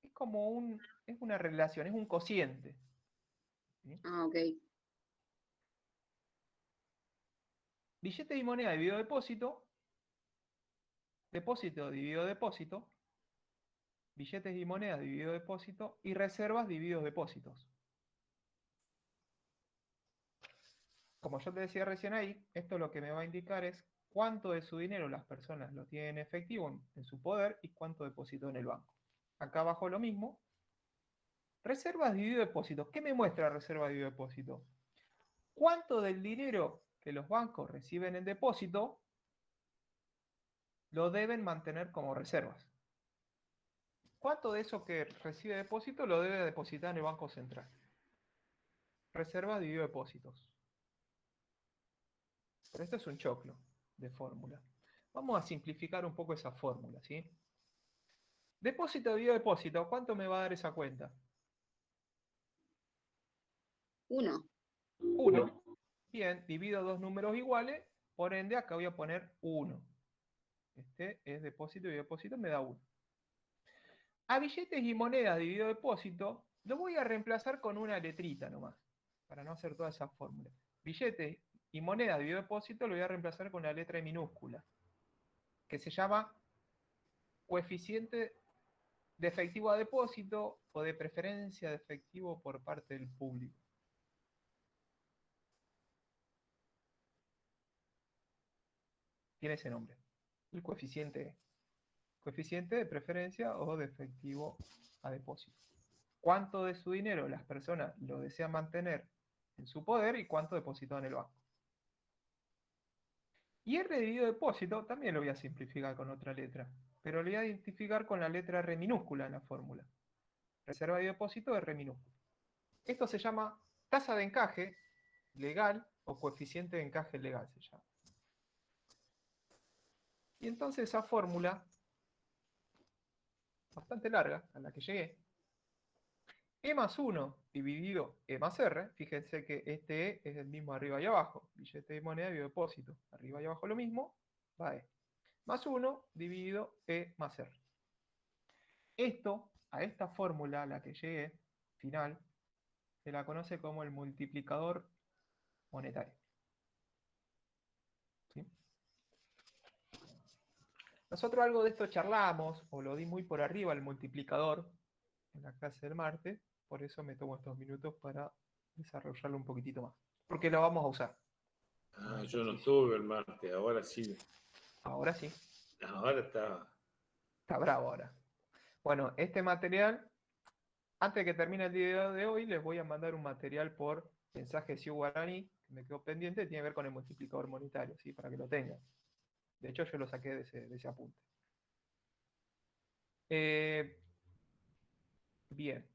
Es como es una relación, es un cociente. ¿Sí? Ah, ok. Billete y moneda dividido depósito, depósito dividido depósito, billetes y moneda dividido depósito y reservas divididos depósitos. Como yo te decía recién ahí, esto lo que me va a indicar es cuánto de su dinero las personas lo tienen en efectivo en su poder y cuánto depositó en el banco. Acá abajo lo mismo. Reservas dividido depósito. ¿Qué me muestra reserva dividido depósito? ¿Cuánto del dinero que los bancos reciben en depósito lo deben mantener como reservas? ¿Cuánto de eso que recibe depósito lo debe depositar en el Banco Central? Reservas dividido depósitos. Pero esto es un choclo de fórmula. Vamos a simplificar un poco esa fórmula, ¿sí? Depósito dividido depósito, ¿cuánto me va a dar esa cuenta? 1. 1. Bien, divido dos números iguales, por ende acá voy a poner 1. Este es depósito y depósito, me da 1. A billetes y monedas dividido depósito, lo voy a reemplazar con una letrita nomás, para no hacer toda esa fórmula. Billetes y monedas dividido depósito lo voy a reemplazar con una letra minúscula, que se llama coeficiente de efectivo a depósito o de preferencia de efectivo por parte del público. Tiene ese nombre. El coeficiente de preferencia o de efectivo a depósito. ¿Cuánto de su dinero las personas lo desean mantener en su poder y cuánto depositó en el banco? Y R dividido depósito también lo voy a simplificar con otra letra, pero lo voy a identificar con la letra R minúscula en la fórmula. Reserva de depósito R minúscula. Esto se llama tasa de encaje legal o coeficiente de encaje legal se llama. Y entonces esa fórmula, bastante larga, a la que llegué, E más 1 dividido E más R, fíjense que este E es el mismo arriba y abajo, billete de moneda y depósito, arriba y abajo lo mismo, va E. Más 1 dividido E más R. Esto, a esta fórmula a la que llegué, final, se la conoce como el multiplicador monetario. ¿Sí? Nosotros algo de esto charlamos, o lo di muy por arriba el multiplicador, en la clase del martes, por eso me tomo estos minutos para desarrollarlo un poquitito más, porque lo vamos a usar. Ah, yo no estuve el martes, ahora sí. Ahora sí, Ahora está. está bravo ahora. Bueno, este material, antes de que termine el video de hoy, les voy a mandar un material por mensaje Siu Guaraní, que me quedó pendiente, tiene que ver con el multiplicador monetario, ¿sí? Para que lo tengan. De hecho, yo lo saqué de ese apunte. Bien,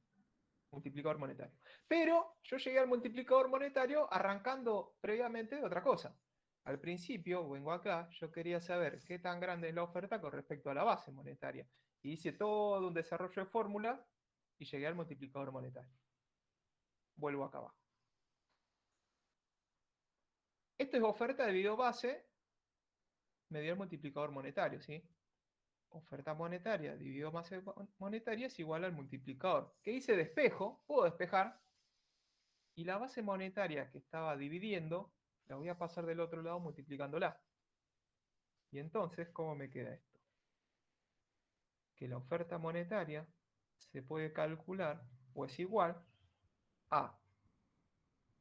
multiplicador monetario. Pero yo llegué al multiplicador monetario arrancando previamente de otra cosa. Al principio, vengo acá, yo quería saber qué tan grande es la oferta con respecto a la base monetaria. Y hice todo un desarrollo de fórmulas y llegué al multiplicador monetario. Vuelvo acá abajo. Esto es oferta dividido base, me dio el multiplicador monetario, ¿sí? Oferta monetaria dividido base monetaria es igual al multiplicador. ¿Qué hice? Despejo, puedo despejar, y la base monetaria que estaba dividiendo, la voy a pasar del otro lado multiplicándola. Y entonces, ¿cómo me queda esto? que la oferta monetaria se puede calcular o es igual a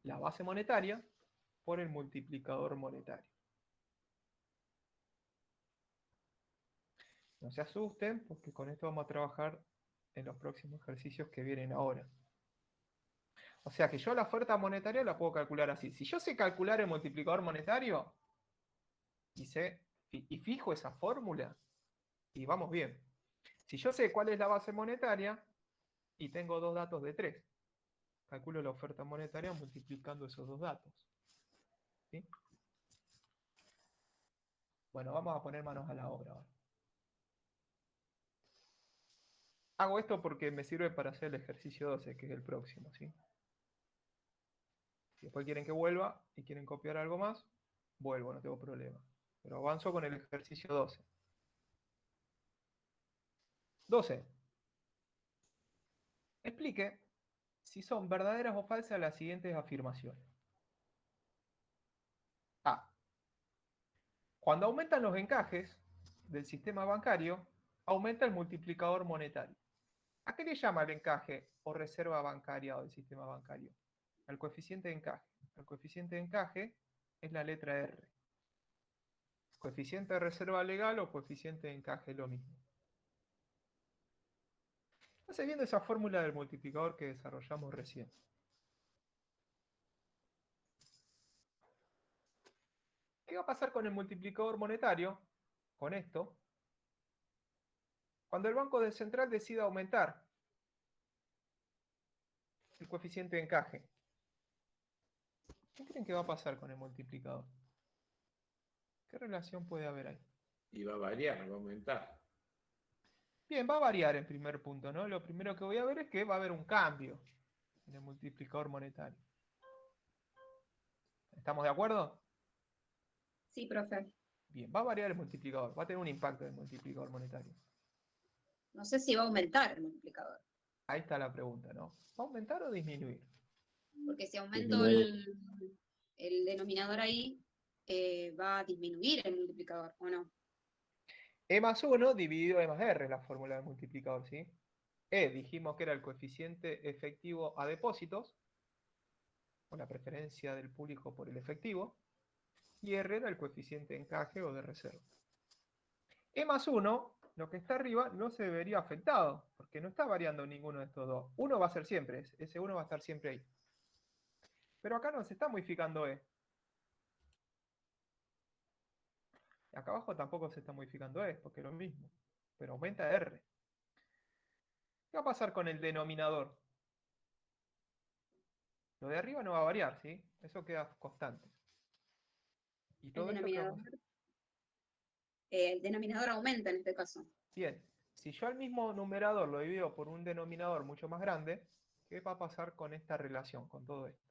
la base monetaria por el multiplicador monetario. No se asusten, porque con esto vamos a trabajar en los próximos ejercicios que vienen ahora. O sea que yo la oferta monetaria la puedo calcular así. Si yo sé calcular el multiplicador monetario y fijo esa fórmula, y vamos bien. Si yo sé cuál es la base monetaria y tengo dos datos de 3, calculo la oferta monetaria multiplicando esos dos datos. ¿Sí? Bueno, vamos a poner manos a la obra ahora. Hago esto porque me sirve para hacer el ejercicio 12, que es el próximo, ¿sí? Si después quieren que vuelva y quieren copiar algo más, vuelvo, no tengo problema. Pero avanzo con el ejercicio 12. 12. Explique si son verdaderas o falsas las siguientes afirmaciones. A. Cuando aumentan los encajes del sistema bancario, aumenta el multiplicador monetario. ¿A qué le llama el encaje o reserva bancaria o del sistema bancario? Al coeficiente de encaje. El coeficiente de encaje es la letra R. Coeficiente de reserva legal o coeficiente de encaje es lo mismo. Estás viendo esa fórmula del multiplicador que desarrollamos recién. ¿Qué va a pasar con el multiplicador monetario? Con esto. Cuando el Banco Central decida aumentar el coeficiente de encaje, ¿qué creen que va a pasar con el multiplicador? ¿Qué relación puede haber ahí? Y va a variar, va a aumentar. Bien, va a variar en primer punto, ¿no? Lo primero que voy a ver es que va a haber un cambio en el multiplicador monetario. ¿Estamos de acuerdo? Sí, profe. Bien, va a variar el multiplicador, va a tener un impacto en el multiplicador monetario. No sé si va a aumentar el multiplicador. Ahí está la pregunta, ¿no? ¿Va a aumentar o disminuir? Porque si aumento el denominador ahí, va a disminuir el multiplicador, ¿o no? E más 1 dividido E más R, la fórmula del multiplicador, ¿sí? E dijimos que era el coeficiente efectivo a depósitos, o la preferencia del público por el efectivo, y R era el coeficiente de encaje o de reserva. E más 1, lo que está arriba, no se vería afectado, porque no está variando ninguno de estos dos. Uno va a ser siempre, ese 1 va a estar siempre ahí. Pero acá no se está modificando E. Acá abajo tampoco se está modificando E, porque es lo mismo. Pero aumenta R. ¿Qué va a pasar con el denominador? Lo de arriba no va a variar, ¿sí? Eso queda constante. ¿Y El todo esto qué va a pasar? el denominador aumenta en este caso. Bien, si yo al mismo numerador lo divido por un denominador mucho más grande, ¿qué va a pasar con esta relación, con todo esto?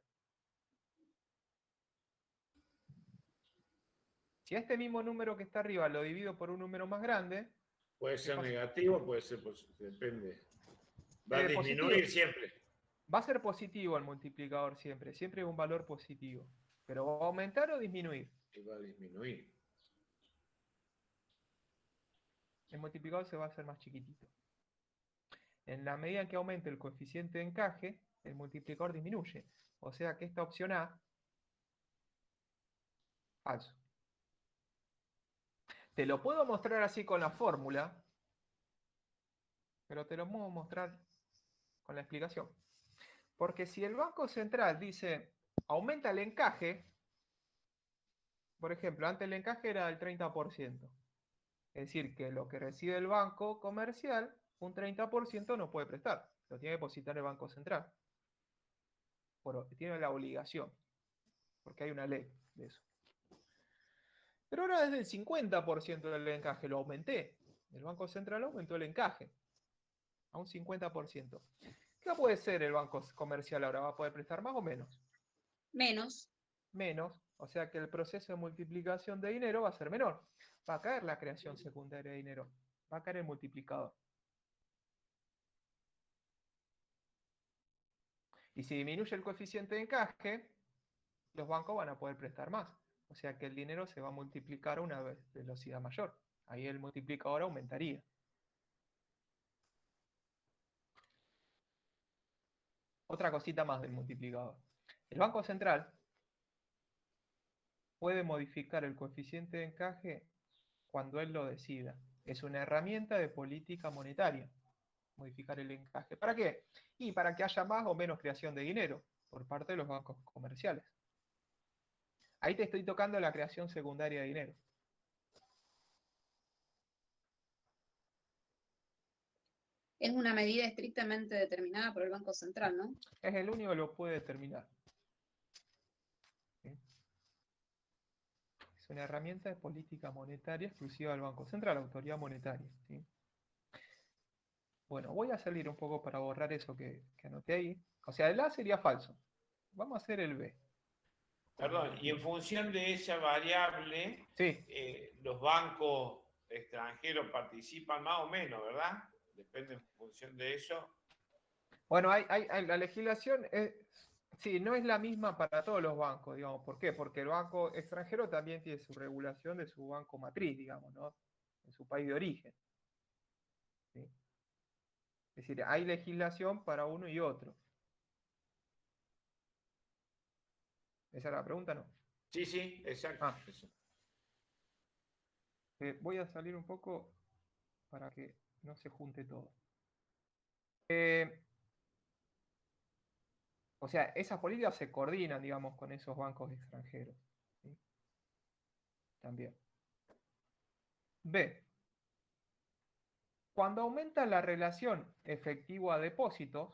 Si a este mismo número que está arriba lo divido por un número más grande, Puede ¿qué ser pasa? negativo, puede ser positivo, depende. Va a Positivo. disminuir siempre. Va a ser positivo el multiplicador siempre, siempre es un valor positivo. Pero ¿va a aumentar o disminuir? Y va a disminuir. El multiplicador se va a hacer más chiquitito. En la medida en que aumente el coeficiente de encaje, el multiplicador disminuye. O sea que esta opción A, falso. Te lo puedo mostrar así con la fórmula, pero te lo puedo mostrar con la explicación. Porque si el Banco Central dice, aumenta el encaje, por ejemplo, antes el encaje era del 30%. Es decir, que lo que recibe el banco comercial, un 30% no puede prestar. Lo tiene que depositar el Banco Central. Tiene la obligación, porque hay una ley de eso. Pero ahora es del 50% del encaje, lo aumenté. El Banco Central aumentó el encaje a un 50%. ¿Qué puede ser el banco comercial ahora? ¿Va a poder prestar más o menos? Menos. Menos, o sea que el proceso de multiplicación de dinero va a ser menor. Va a caer la creación secundaria de dinero. Va a caer el multiplicador. Y si disminuye el coeficiente de encaje, los bancos van a poder prestar más. O sea que el dinero se va a multiplicar a una velocidad mayor. Ahí el multiplicador aumentaría. Otra cosita más del multiplicador. El Banco Central puede modificar el coeficiente de encaje cuando él lo decida. Es una herramienta de política monetaria, modificar el encaje. ¿Para qué? Y para que haya más o menos creación de dinero por parte de los bancos comerciales. Ahí te estoy tocando la creación secundaria de dinero. Es una medida estrictamente determinada por el Banco Central, ¿no? Es el único que lo puede determinar. ¿Sí? Es una herramienta de política monetaria exclusiva del Banco Central, autoridad monetaria. ¿Sí? Bueno, voy a salir un poco para borrar eso que anoté ahí. O sea, el A sería falso. Vamos a hacer el B. Perdón, y en función de esa variable, Sí, los bancos extranjeros participan más o menos, ¿verdad? Depende en función de eso. bueno, la legislación sí, no es la misma para todos los bancos, digamos. ¿Por qué? Porque el banco extranjero también tiene su regulación de su banco matriz, digamos, ¿no? En su país de origen. ¿Sí? Es decir, hay legislación para uno y otro. ¿Esa era la pregunta? No. Sí, sí, exacto. Ah, voy a salir un poco para que no se junte todo. O sea, esas políticas se coordinan, digamos, con esos bancos extranjeros. ¿Sí? También. B. Cuando aumenta la relación efectivo a depósitos,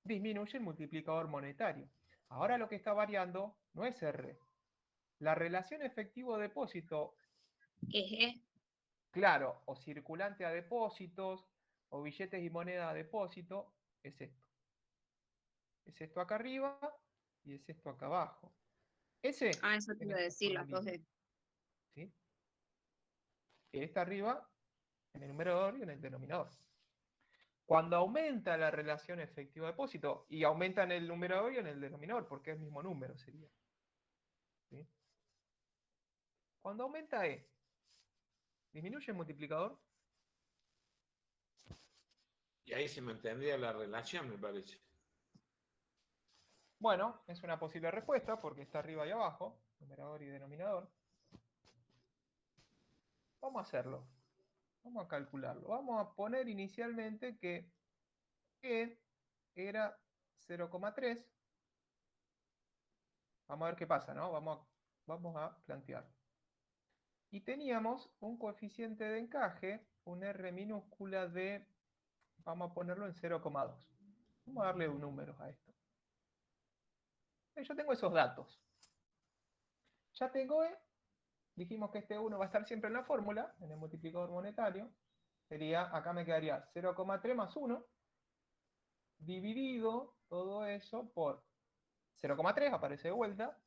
disminuye el multiplicador monetario. Ahora lo que está variando no es R. La relación efectivo a depósito, Eje. claro, o circulante a depósitos, o billetes y moneda a depósito, es esto. Es esto acá arriba y es esto acá abajo. Ese Ah, eso te en iba a esta decir, las dos formulita. de. ¿Sí? Está arriba en el numerador y en el denominador. Cuando aumenta la relación efectivo-depósito, y aumenta en el numerador y en el denominador, porque es el mismo número, sería. ¿Sí? Cuando aumenta E, ¿disminuye el multiplicador? Y ahí se mantendría la relación, me parece. Bueno, es una posible respuesta, porque está arriba y abajo, numerador y denominador. Vamos a hacerlo. Vamos a calcularlo. Vamos a poner inicialmente que E era 0,3. Vamos a ver qué pasa, ¿no? Vamos a plantear. Y teníamos un coeficiente de encaje, un R minúscula de, vamos a ponerlo en 0,2. Vamos a darle un número a esto. Yo tengo esos datos. Ya tengo E. Dijimos que este 1 va a estar siempre en la fórmula, en el multiplicador monetario. Sería, acá me quedaría 0,3 más 1, dividido todo eso por 0,3, aparece de vuelta,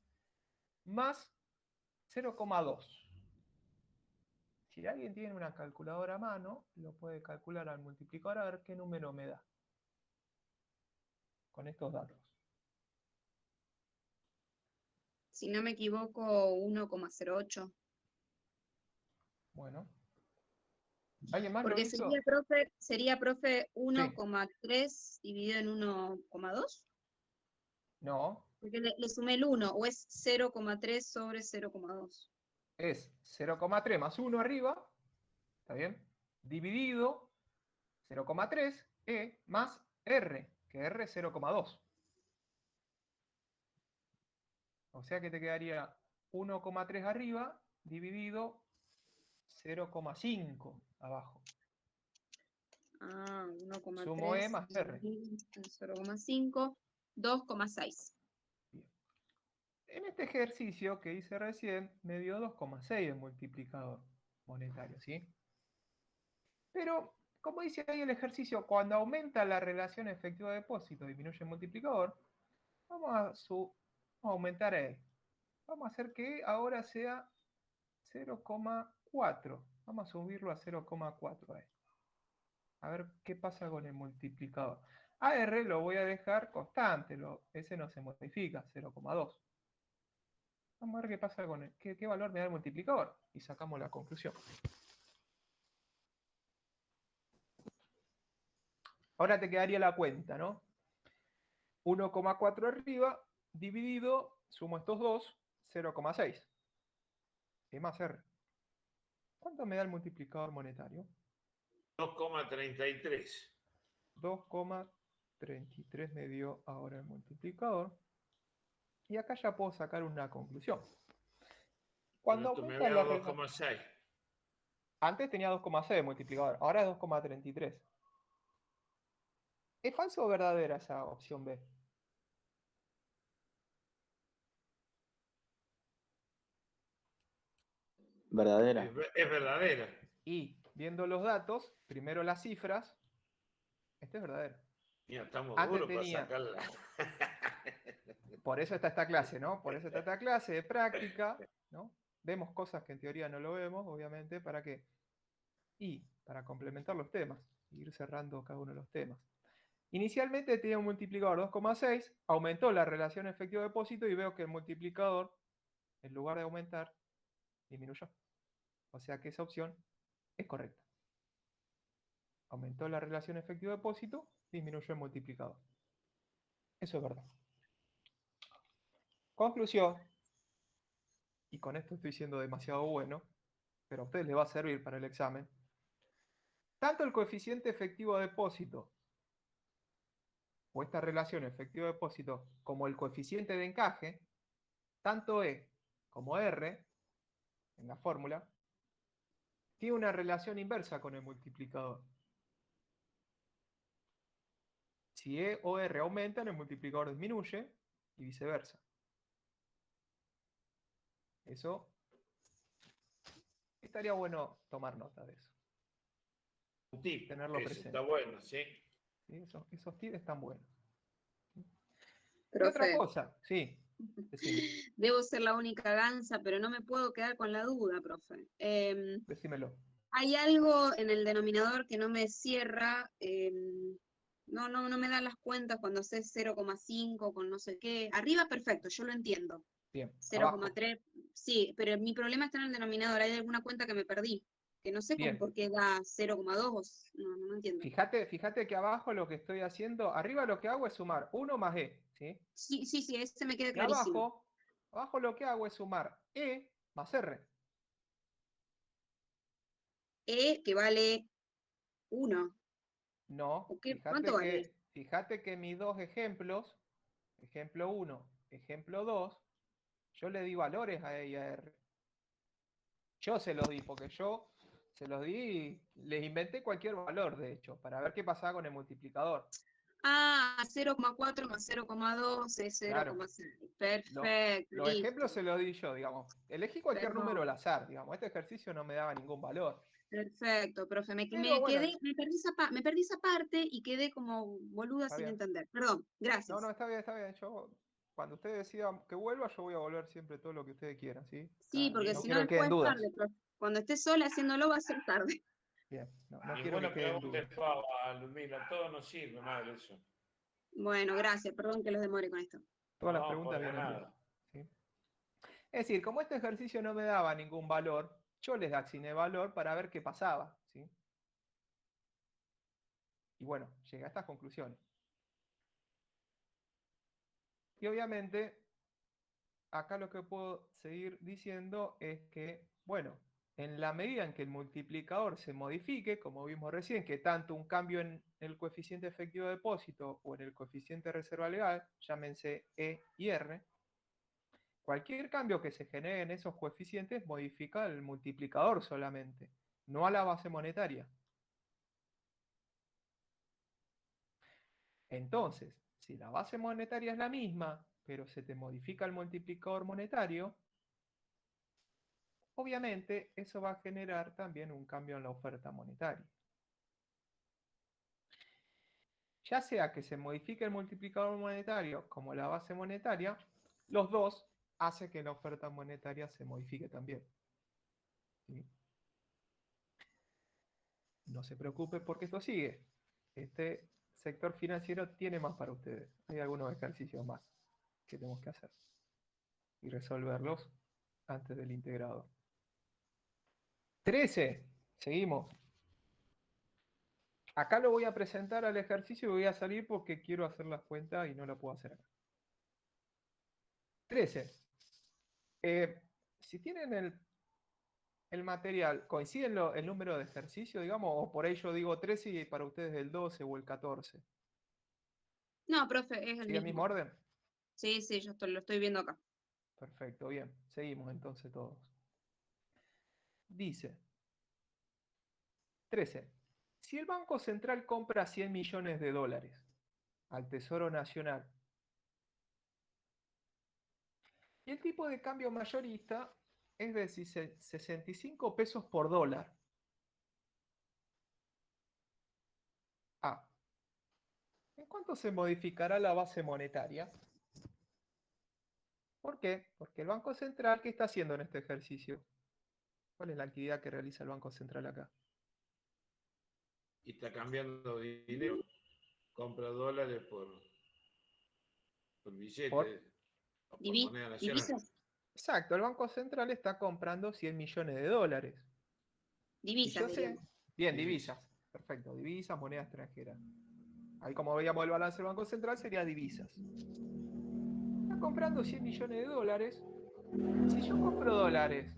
más 0,2. Si alguien tiene una calculadora a mano, lo puede calcular al multiplicador a ver qué número me da con estos datos. Si no me equivoco, 1,08. Bueno. ¿Alguien más lo Porque hizo? sería, profe, Sí. 1,3 dividido en 1,2. No. Porque le sumé el 1, o es 0,3 sobre 0,2. Es 0,3 más 1 arriba, ¿está bien? Dividido 0,3 E más R, que R es 0,2. O sea que te quedaría 1,3 arriba dividido 0,5 abajo. Ah, Sumo E 1,3 más R. 0,5, 2,6. Bien. En este ejercicio que hice recién, me dio 2,6 el multiplicador monetario, ¿sí? Pero, como dice ahí el ejercicio, cuando aumenta la relación efectivo-depósito, disminuye el multiplicador, vamos a aumentar E. Vamos a hacer que ahora sea 0,4. Vamos a subirlo a 0,4 E. A ver qué pasa con el multiplicador. A R lo voy a dejar constante, ese no se modifica, 0,2. Vamos a ver qué pasa con qué valor me da el multiplicador. Y sacamos la conclusión. Ahora te quedaría la cuenta, ¿no? 1,4 arriba, dividido, sumo estos dos, 0,6. E más R. ¿Cuánto me da el multiplicador monetario? 2,33. 2,33 me dio ahora el multiplicador. Y acá ya puedo sacar una conclusión. Cuando Pero me aumenta había la dado relación... 2,6. Antes tenía 2,6 de multiplicador, ahora es 2,33. ¿Es falso o verdadera esa opción B? Verdadera. Es verdadera. Y viendo los datos, primero las cifras, este es verdadero. Mira, estamos Antes duros para tenía, sacarla. por eso está esta clase, ¿no? Por eso está esta clase de práctica, ¿no? Vemos cosas que en teoría no lo vemos, obviamente, ¿para qué? Y para complementar los temas, ir cerrando cada uno de los temas. Inicialmente tenía un multiplicador 2,6, aumentó la relación efectivo-depósito y veo que el multiplicador, en lugar de aumentar, disminuyó. O sea que esa opción es correcta. Aumentó la relación efectivo-depósito, disminuyó el multiplicador. Eso es verdad. Conclusión, y con esto estoy siendo demasiado bueno, pero a ustedes les va a servir para el examen. Tanto el coeficiente efectivo-depósito o esta relación efectivo-depósito como el coeficiente de encaje, tanto E como R, en la fórmula, tiene una relación inversa con el multiplicador. Si E o R aumentan, el multiplicador disminuye y viceversa. Eso estaría bueno tomar nota de eso. Un tip. Tenerlo Eso presente. está bueno, ¿sí? ¿Sí? Esos tips están buenos. ¿Qué Profe, otra cosa? Sí, decime, debo ser la única gansa, pero no me puedo quedar con la duda, profe. decímelo. Hay algo en el denominador que no me cierra, no me dan las cuentas cuando hace 0,5 con no sé qué. Arriba, perfecto, yo lo entiendo. Bien, abajo. 0,3, sí, pero mi problema está en el denominador. Hay alguna cuenta que me perdí, que no sé Bien. por qué da 0,2, no entiendo. Fíjate que abajo lo que estoy haciendo, arriba lo que hago es sumar 1 más E, ¿sí? Sí, ese me queda Y clarísimo. abajo lo que hago es sumar E más R. E que vale 1. No, ¿Cuánto vale? fíjate que mis dos ejemplos, ejemplo 1, ejemplo 2, yo le di valores a E y a R. Yo se los di, porque yo se los di y les inventé cualquier valor, de hecho, para ver qué pasaba con el multiplicador. Ah, 0,4 más 0,2 es Claro, 0,6. Perfecto, los ejemplos listo. se los di yo, digamos. Elegí cualquier número al Perdón. azar, digamos. Este ejercicio no me daba ningún valor. Perfecto, profe. Pero bueno, Me perdí esa parte y quedé como boluda está sin bien. entender. Perdón, No, gracias. está bien, está bien. Yo, cuando ustedes decidan que vuelva, yo voy a volver siempre todo lo que ustedes quieran, ¿sí? Sí, porque No si no quiero que después queden es dudas. tarde, profe. Cuando esté sola haciéndolo va a ser tarde. Bien, no quiero Ninguna que queden pregunta dudas. es pava, Lumina. Todo nos sirve, madre, eso. Bueno, gracias. Perdón que los demore con esto. Todas las No, preguntas por vienen bien. nada. ¿Sí? Es decir, como este ejercicio no me daba ningún valor, yo les asigné valor para ver qué pasaba, ¿sí? Y bueno, llegué a estas conclusiones. Y obviamente, acá lo que puedo seguir diciendo es que, bueno, en la medida en que el multiplicador se modifique, como vimos recién, que tanto un cambio en el coeficiente efectivo de depósito o en el coeficiente de reserva legal, llámense E y R, cualquier cambio que se genere en esos coeficientes modifica el multiplicador solamente, no a la base monetaria. Entonces, si la base monetaria es la misma, pero se te modifica el multiplicador monetario, obviamente eso va a generar también un cambio en la oferta monetaria. Ya sea que se modifique el multiplicador monetario como la base monetaria, los dos hacen que la oferta monetaria se modifique también. ¿Sí? No se preocupe porque esto sigue. Este sector financiero tiene más para ustedes. Hay algunos ejercicios más que tenemos que hacer y resolverlos antes del integrado. 13. Seguimos. Acá lo voy a presentar al ejercicio y voy a salir porque quiero hacer las cuentas y no lo puedo hacer acá. 13. Si tienen el material, ¿coinciden el número de ejercicio, digamos? O por ahí yo digo 13 y para ustedes el 12 o el 14. No, profe, es el ¿Sigue el mismo mismo. orden? Sí, yo lo estoy viendo acá. Perfecto, bien. Seguimos entonces todos. Dice 13. Si el Banco Central compra 100 millones de dólares al Tesoro Nacional y el tipo de cambio mayorista es de 65 pesos por dólar. A. ¿En cuánto se modificará la base monetaria? ¿Por qué? Porque el Banco Central, ¿qué está haciendo en este ejercicio? ¿Cuál es la actividad que realiza el Banco Central acá? Y está cambiando dinero. Compra dólares por billetes o por moneda nacional. Divisas. Exacto, el Banco Central está comprando 100 millones de dólares. Y Divisas, yo sé, diríamos. bien, Divisas. divisas, perfecto, divisas, moneda extranjera. Ahí como veíamos el balance del Banco Central sería divisas. Está comprando 100 millones de dólares. Si yo compro dólares,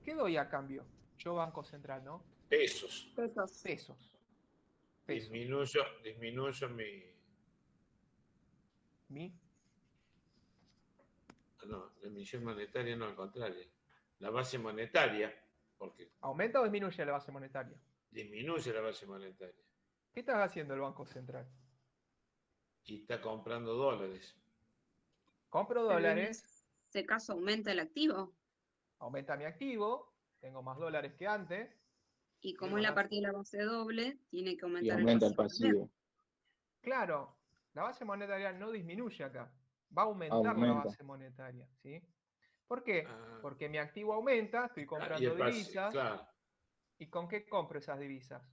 ¿qué doy a cambio? Yo Banco Central, ¿no? Pesos. Pesos. Pesos. Disminuyo Mi. no, la emisión monetaria no, al contrario. La base monetaria, porque ¿Aumenta o disminuye la base monetaria? disminuye la base monetaria. ¿Qué está haciendo el Banco Central? Y está comprando dólares. Compro Pero en dólares, ese caso aumenta el activo. aumenta mi activo, tengo más dólares que antes, Y y el como es la balance. partida de la base doble, tiene que Y aumentar el aumenta el pasivo también. pasivo. Claro, la base monetaria no disminuye acá, va a aumentar la Aumenta. base monetaria, ¿sí? ¿Por qué? Ah, Porque mi activo aumenta, estoy y comprando el pasivo, divisas, claro, ¿y con qué compro esas divisas?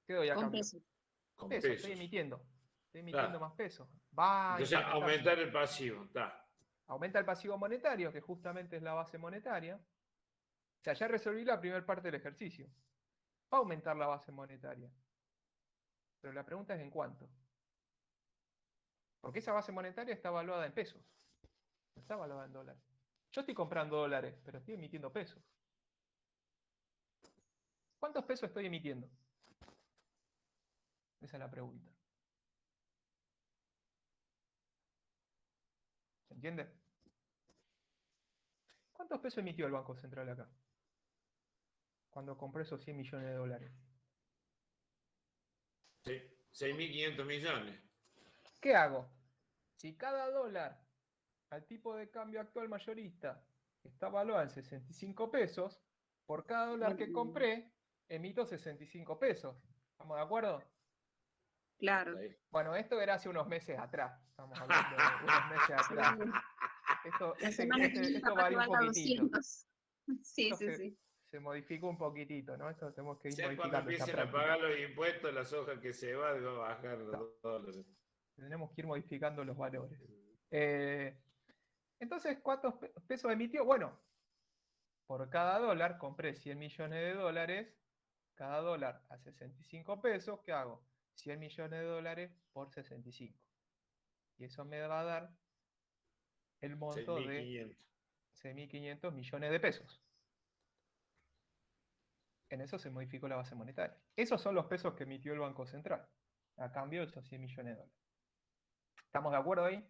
¿Qué doy a Con cambio? pesos. con Pesos, pesos. estoy emitiendo Claro. más pesos. Va a Entonces, incrementar. aumentar el pasivo, está. Aumenta el pasivo monetario, que justamente es la base monetaria. O sea, ya resolví la primera parte del ejercicio. Va a aumentar la base monetaria. Pero la pregunta es ¿en cuánto? Porque esa base monetaria está evaluada en pesos. No está evaluada en dólares. Yo estoy comprando dólares, pero estoy emitiendo pesos. ¿Cuántos pesos estoy emitiendo? Esa es la pregunta. ¿Se entiende? ¿Cuántos pesos emitió el Banco Central acá? Cuando compró esos 100 millones de dólares. Sí, 6.500 millones. ¿Qué hago? Si cada dólar al tipo de cambio actual mayorista está valuado en 65 pesos, por cada dólar que compré, emito 65 pesos. ¿Estamos de acuerdo? Claro. Ahí. Bueno, esto era hace unos meses atrás. Estamos hablando de unos meses atrás. La semana que viene Esto capaz que varía un valga poquitito. 200. Sí, Esto sí, sí. se modificó un poquitito, ¿no? Esto tenemos que ir Ya cuando modificando esta empiecen a práctica. pagar los impuestos, las hojas que se va a bajar los dólares. Tenemos que ir modificando los valores. Entonces, ¿cuántos pesos emitió? Bueno, por cada dólar compré 100 millones de dólares. Cada dólar a 65 pesos. ¿Qué hago? 100 millones de dólares por 65. Y eso me va a dar el monto de 6.500. 6.500 millones de pesos. En eso se modificó la base monetaria. Esos son los pesos que emitió el Banco Central, a cambio de esos 100 millones de dólares. ¿Estamos de acuerdo ahí?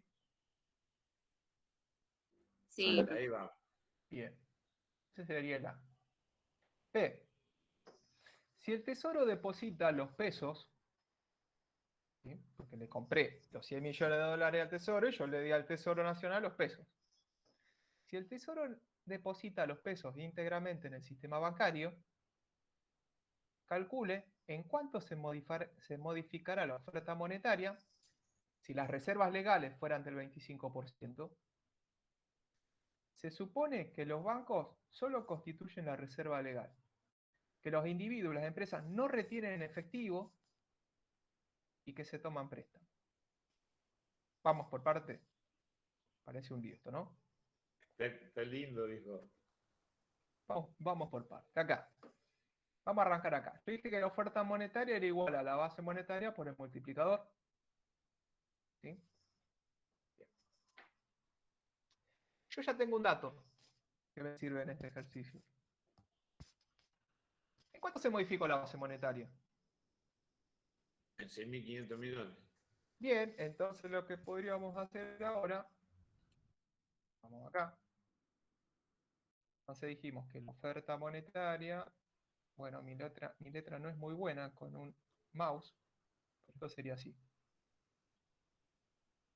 Sí. Ahí va. Bien. Ese sería el A. B. Si el Tesoro deposita los pesos, ¿sí? Porque le compré los 100 millones de dólares al Tesoro y yo le di al Tesoro Nacional los pesos. Si el Tesoro deposita los pesos íntegramente en el sistema bancario, calcule en cuánto se modificará la oferta monetaria si las reservas legales fueran del 25%. Se supone que los bancos solo constituyen la reserva legal, que los individuos y las empresas no retienen efectivo y que se toman préstamos. Vamos por parte. Parece un lío esto, ¿no? Está lindo, dijo. Vamos por parte. Acá. Vamos a arrancar acá. Yo dije que la oferta monetaria era igual a la base monetaria por el multiplicador. ¿Sí? Bien. Yo ya tengo un dato que me sirve en este ejercicio. ¿En cuánto se modificó la base monetaria? En 6.500 millones. Bien, entonces lo que podríamos hacer ahora, vamos acá. Entonces dijimos que la oferta monetaria, bueno, mi letra no es muy buena con un mouse, pero esto sería así.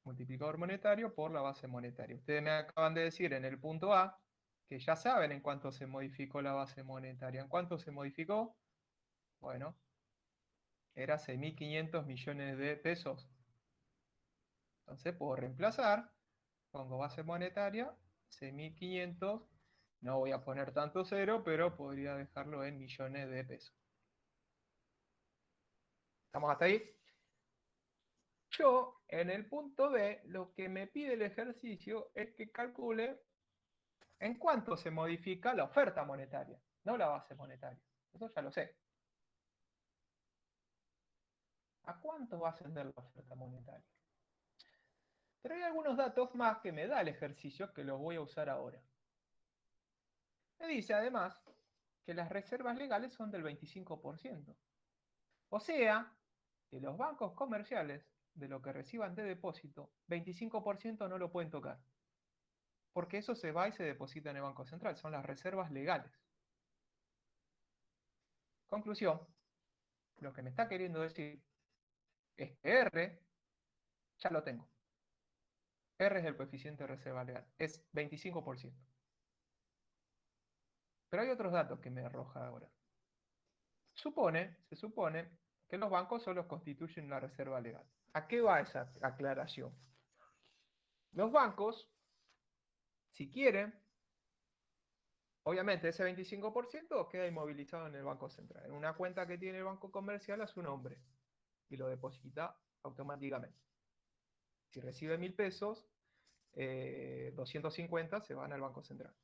Multiplicador monetario por la base monetaria. Ustedes me acaban de decir en el punto A que ya saben en cuánto se modificó la base monetaria. ¿En cuánto se modificó? Bueno, era 6.500 millones de pesos. Entonces puedo reemplazar, pongo base monetaria, 6.500, no voy a poner tanto cero, pero podría dejarlo en millones de pesos. ¿Estamos hasta ahí? Yo, en el punto B, lo que me pide el ejercicio es que calcule en cuánto se modifica la oferta monetaria, no la base monetaria. Eso ya lo sé. ¿A cuánto va a ascender la oferta monetaria? Pero hay algunos datos más que me da el ejercicio que los voy a usar ahora. Me dice además que las reservas legales son del 25%. O sea, que los bancos comerciales, de lo que reciban de depósito, 25% no lo pueden tocar. Porque eso se va y se deposita en el Banco Central. Son las reservas legales. Conclusión, lo que me está queriendo decir es que R ya lo tengo. R es el coeficiente de reserva legal. Es 25%. Pero hay otros datos que me arroja ahora. Se supone que los bancos solo constituyen una reserva legal. ¿A qué va esa aclaración? Los bancos, si quieren, obviamente ese 25% queda inmovilizado en el Banco Central, en una cuenta que tiene el Banco Comercial a su nombre, y lo deposita automáticamente. Si recibe 1.000 pesos, 250 se van al Banco Central.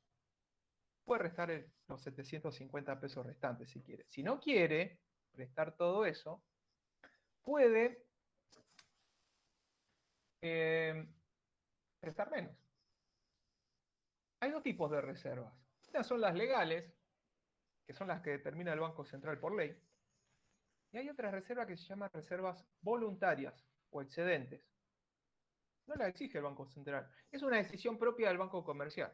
Puede restar los 750 pesos restantes si quiere. Si no quiere prestar todo eso, puede prestar menos. Hay dos tipos de reservas. Unas son las legales, que son las que determina el Banco Central por ley. Y hay otras reservas que se llaman reservas voluntarias o excedentes. No las exige el Banco Central. Es una decisión propia del Banco Comercial.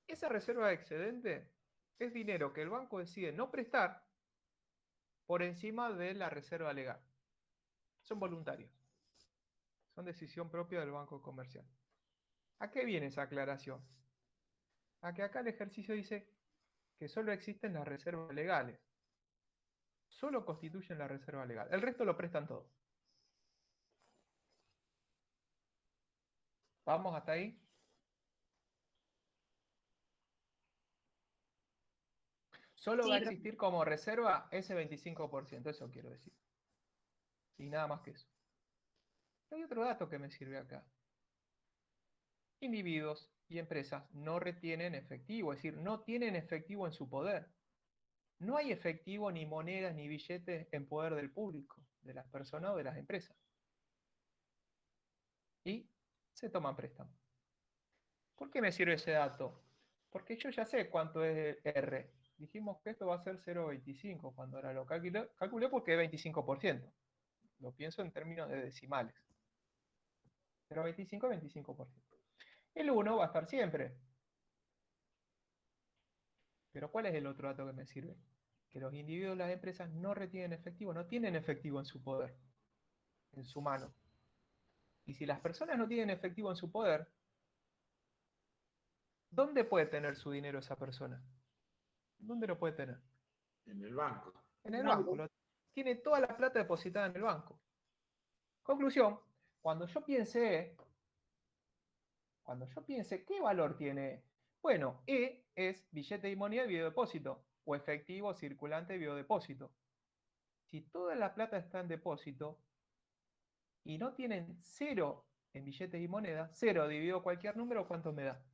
Esa reserva de excedente es dinero que el banco decide no prestar por encima de la reserva legal. Son voluntarios. Son decisión propia del Banco Comercial. ¿A qué viene esa aclaración? A que acá el ejercicio dice que solo existen las reservas legales. Solo constituyen la reserva legal. El resto lo prestan todo. ¿Vamos hasta ahí? Solo va a Sí, existir como reserva ese 25%, eso quiero decir. Y nada más que eso. Hay otro dato que me sirve acá. Individuos y empresas no retienen efectivo, es decir, no tienen efectivo en su poder. No hay efectivo, ni monedas, ni billetes en poder del público, de las personas o de las empresas. Y se toman préstamos. ¿Por qué me sirve ese dato? Porque yo ya sé cuánto es R. Dijimos que esto va a ser 0,25 cuando ahora lo calculé porque es 25%. Lo pienso en términos de decimales. 0,25 es 25%. El 1 va a estar siempre. Pero ¿cuál es el otro dato que me sirve? Que los individuos y las empresas no retienen efectivo, no tienen efectivo en su poder, en su mano. Y si las personas no tienen efectivo en su poder, ¿dónde puede tener su dinero esa persona? ¿Dónde lo puede tener? En el banco. En el banco. Tiene toda la plata depositada en el banco. Conclusión, cuando yo piense, ¿qué valor tiene? Bueno, E es billete y moneda y biodepósito, o efectivo circulante y biodepósito. Si toda la plata está en depósito y no tienen cero en billetes y moneda, cero dividido cualquier número, ¿cuánto me da?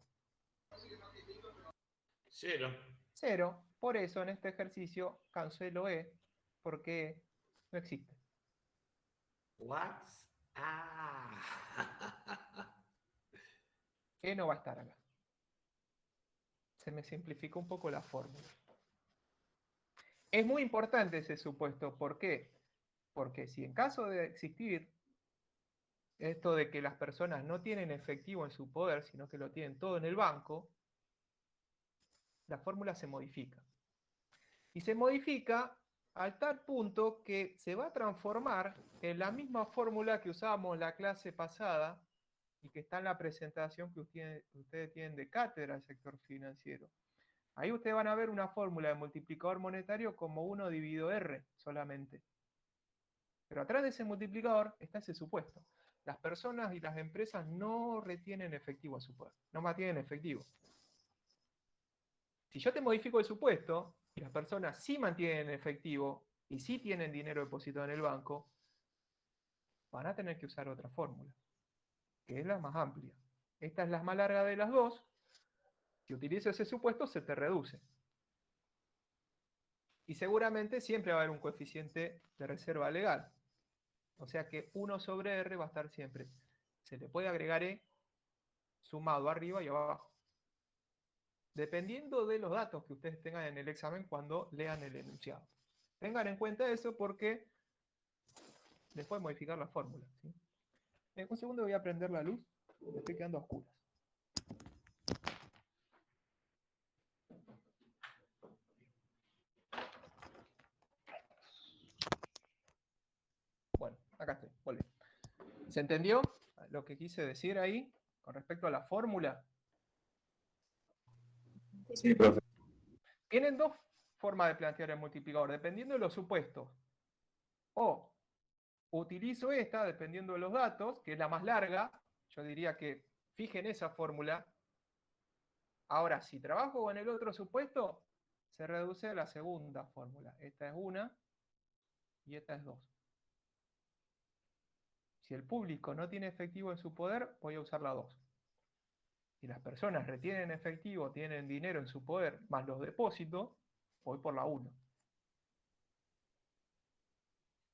Cero. Cero. Por eso en este ejercicio cancelo E, porque no existe. What? Ah. E no va a estar acá. Se me simplificó un poco la fórmula. Es muy importante ese supuesto. ¿Por qué? Porque si en caso de existir esto de que las personas no tienen efectivo en su poder, sino que lo tienen todo en el banco, la fórmula se modifica. Y se modifica al tal punto que se va a transformar en la misma fórmula que usábamos en la clase pasada y que está en la presentación que ustedes tienen de cátedra del sector financiero. Ahí ustedes van a ver una fórmula de multiplicador monetario como 1 dividido R solamente. Pero atrás de ese multiplicador está ese supuesto. Las personas y las empresas no retienen efectivo a su poder, no mantienen efectivo. Si yo te modifico el supuesto, y las personas sí mantienen efectivo y sí tienen dinero depositado en el banco, van a tener que usar otra fórmula, que es la más amplia. Esta es la más larga de las dos. Si utilizo ese supuesto, se te reduce. Y seguramente siempre va a haber un coeficiente de reserva legal. O sea que 1 sobre R va a estar siempre. Se le puede agregar E sumado arriba y abajo. Dependiendo de los datos que ustedes tengan en el examen cuando lean el enunciado. Tengan en cuenta eso porque les puede modificar la fórmula. ¿Sí? Un segundo voy a prender la luz. Me estoy quedando a oscuras. Bueno, acá estoy. Volví. ¿Se entendió lo que quise decir ahí con respecto a la fórmula? Sí, profe. Tienen dos formas de plantear el multiplicador, dependiendo de los supuestos. O utilizo esta, dependiendo de los datos, que es la más larga. Yo diría que fijen esa fórmula. Ahora, si trabajo con el otro supuesto, se reduce a la segunda fórmula. Esta es 1 y esta es 2. Si el público no tiene efectivo en su poder, voy a usar la 2. Si las personas retienen efectivo, tienen dinero en su poder, más los depósitos, voy por la 1.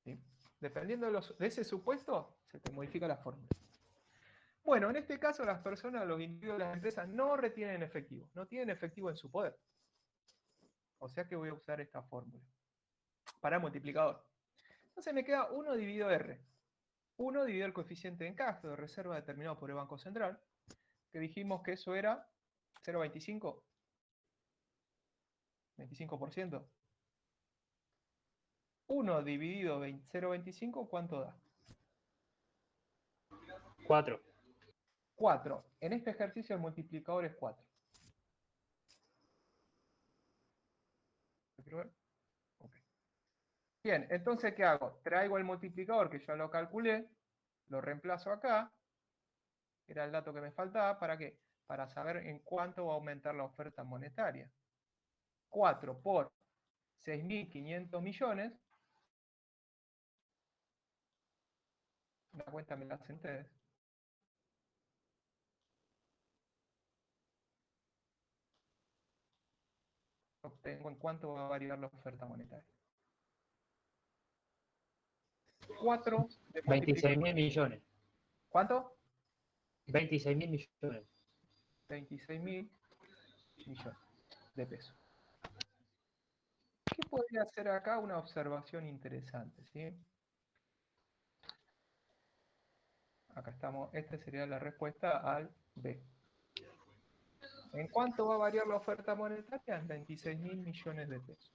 ¿Sí? Dependiendo de ese supuesto, se te modifica la fórmula. Bueno, en este caso las personas, los individuos, las empresas no retienen efectivo, no tienen efectivo en su poder. O sea que voy a usar esta fórmula para multiplicador. Entonces me queda 1 dividido R. 1 dividido el coeficiente de encaje de reserva determinado por el Banco Central, que dijimos que eso era 0,25. 25%. 1 dividido 0,25, ¿cuánto da? 4. 4. En este ejercicio el multiplicador es 4. ¿Lo quiero ver? Okay. Bien, entonces ¿qué hago? Traigo el multiplicador que ya lo calculé, lo reemplazo acá, era el dato que me faltaba, ¿para qué? Para saber en cuánto va a aumentar la oferta monetaria. 4 por 6.500 millones. La cuenta me la hacen ustedes. Obtengo en cuánto va a variar la oferta monetaria. 4 de 26.000 millones. ¿Cuánto? 26.000 millones. 26.000 millones de pesos. ¿Qué podría hacer acá? Una observación interesante, ¿sí? Acá estamos, esta sería la respuesta al B. ¿En cuánto va a variar la oferta monetaria? En 26.000 millones de pesos.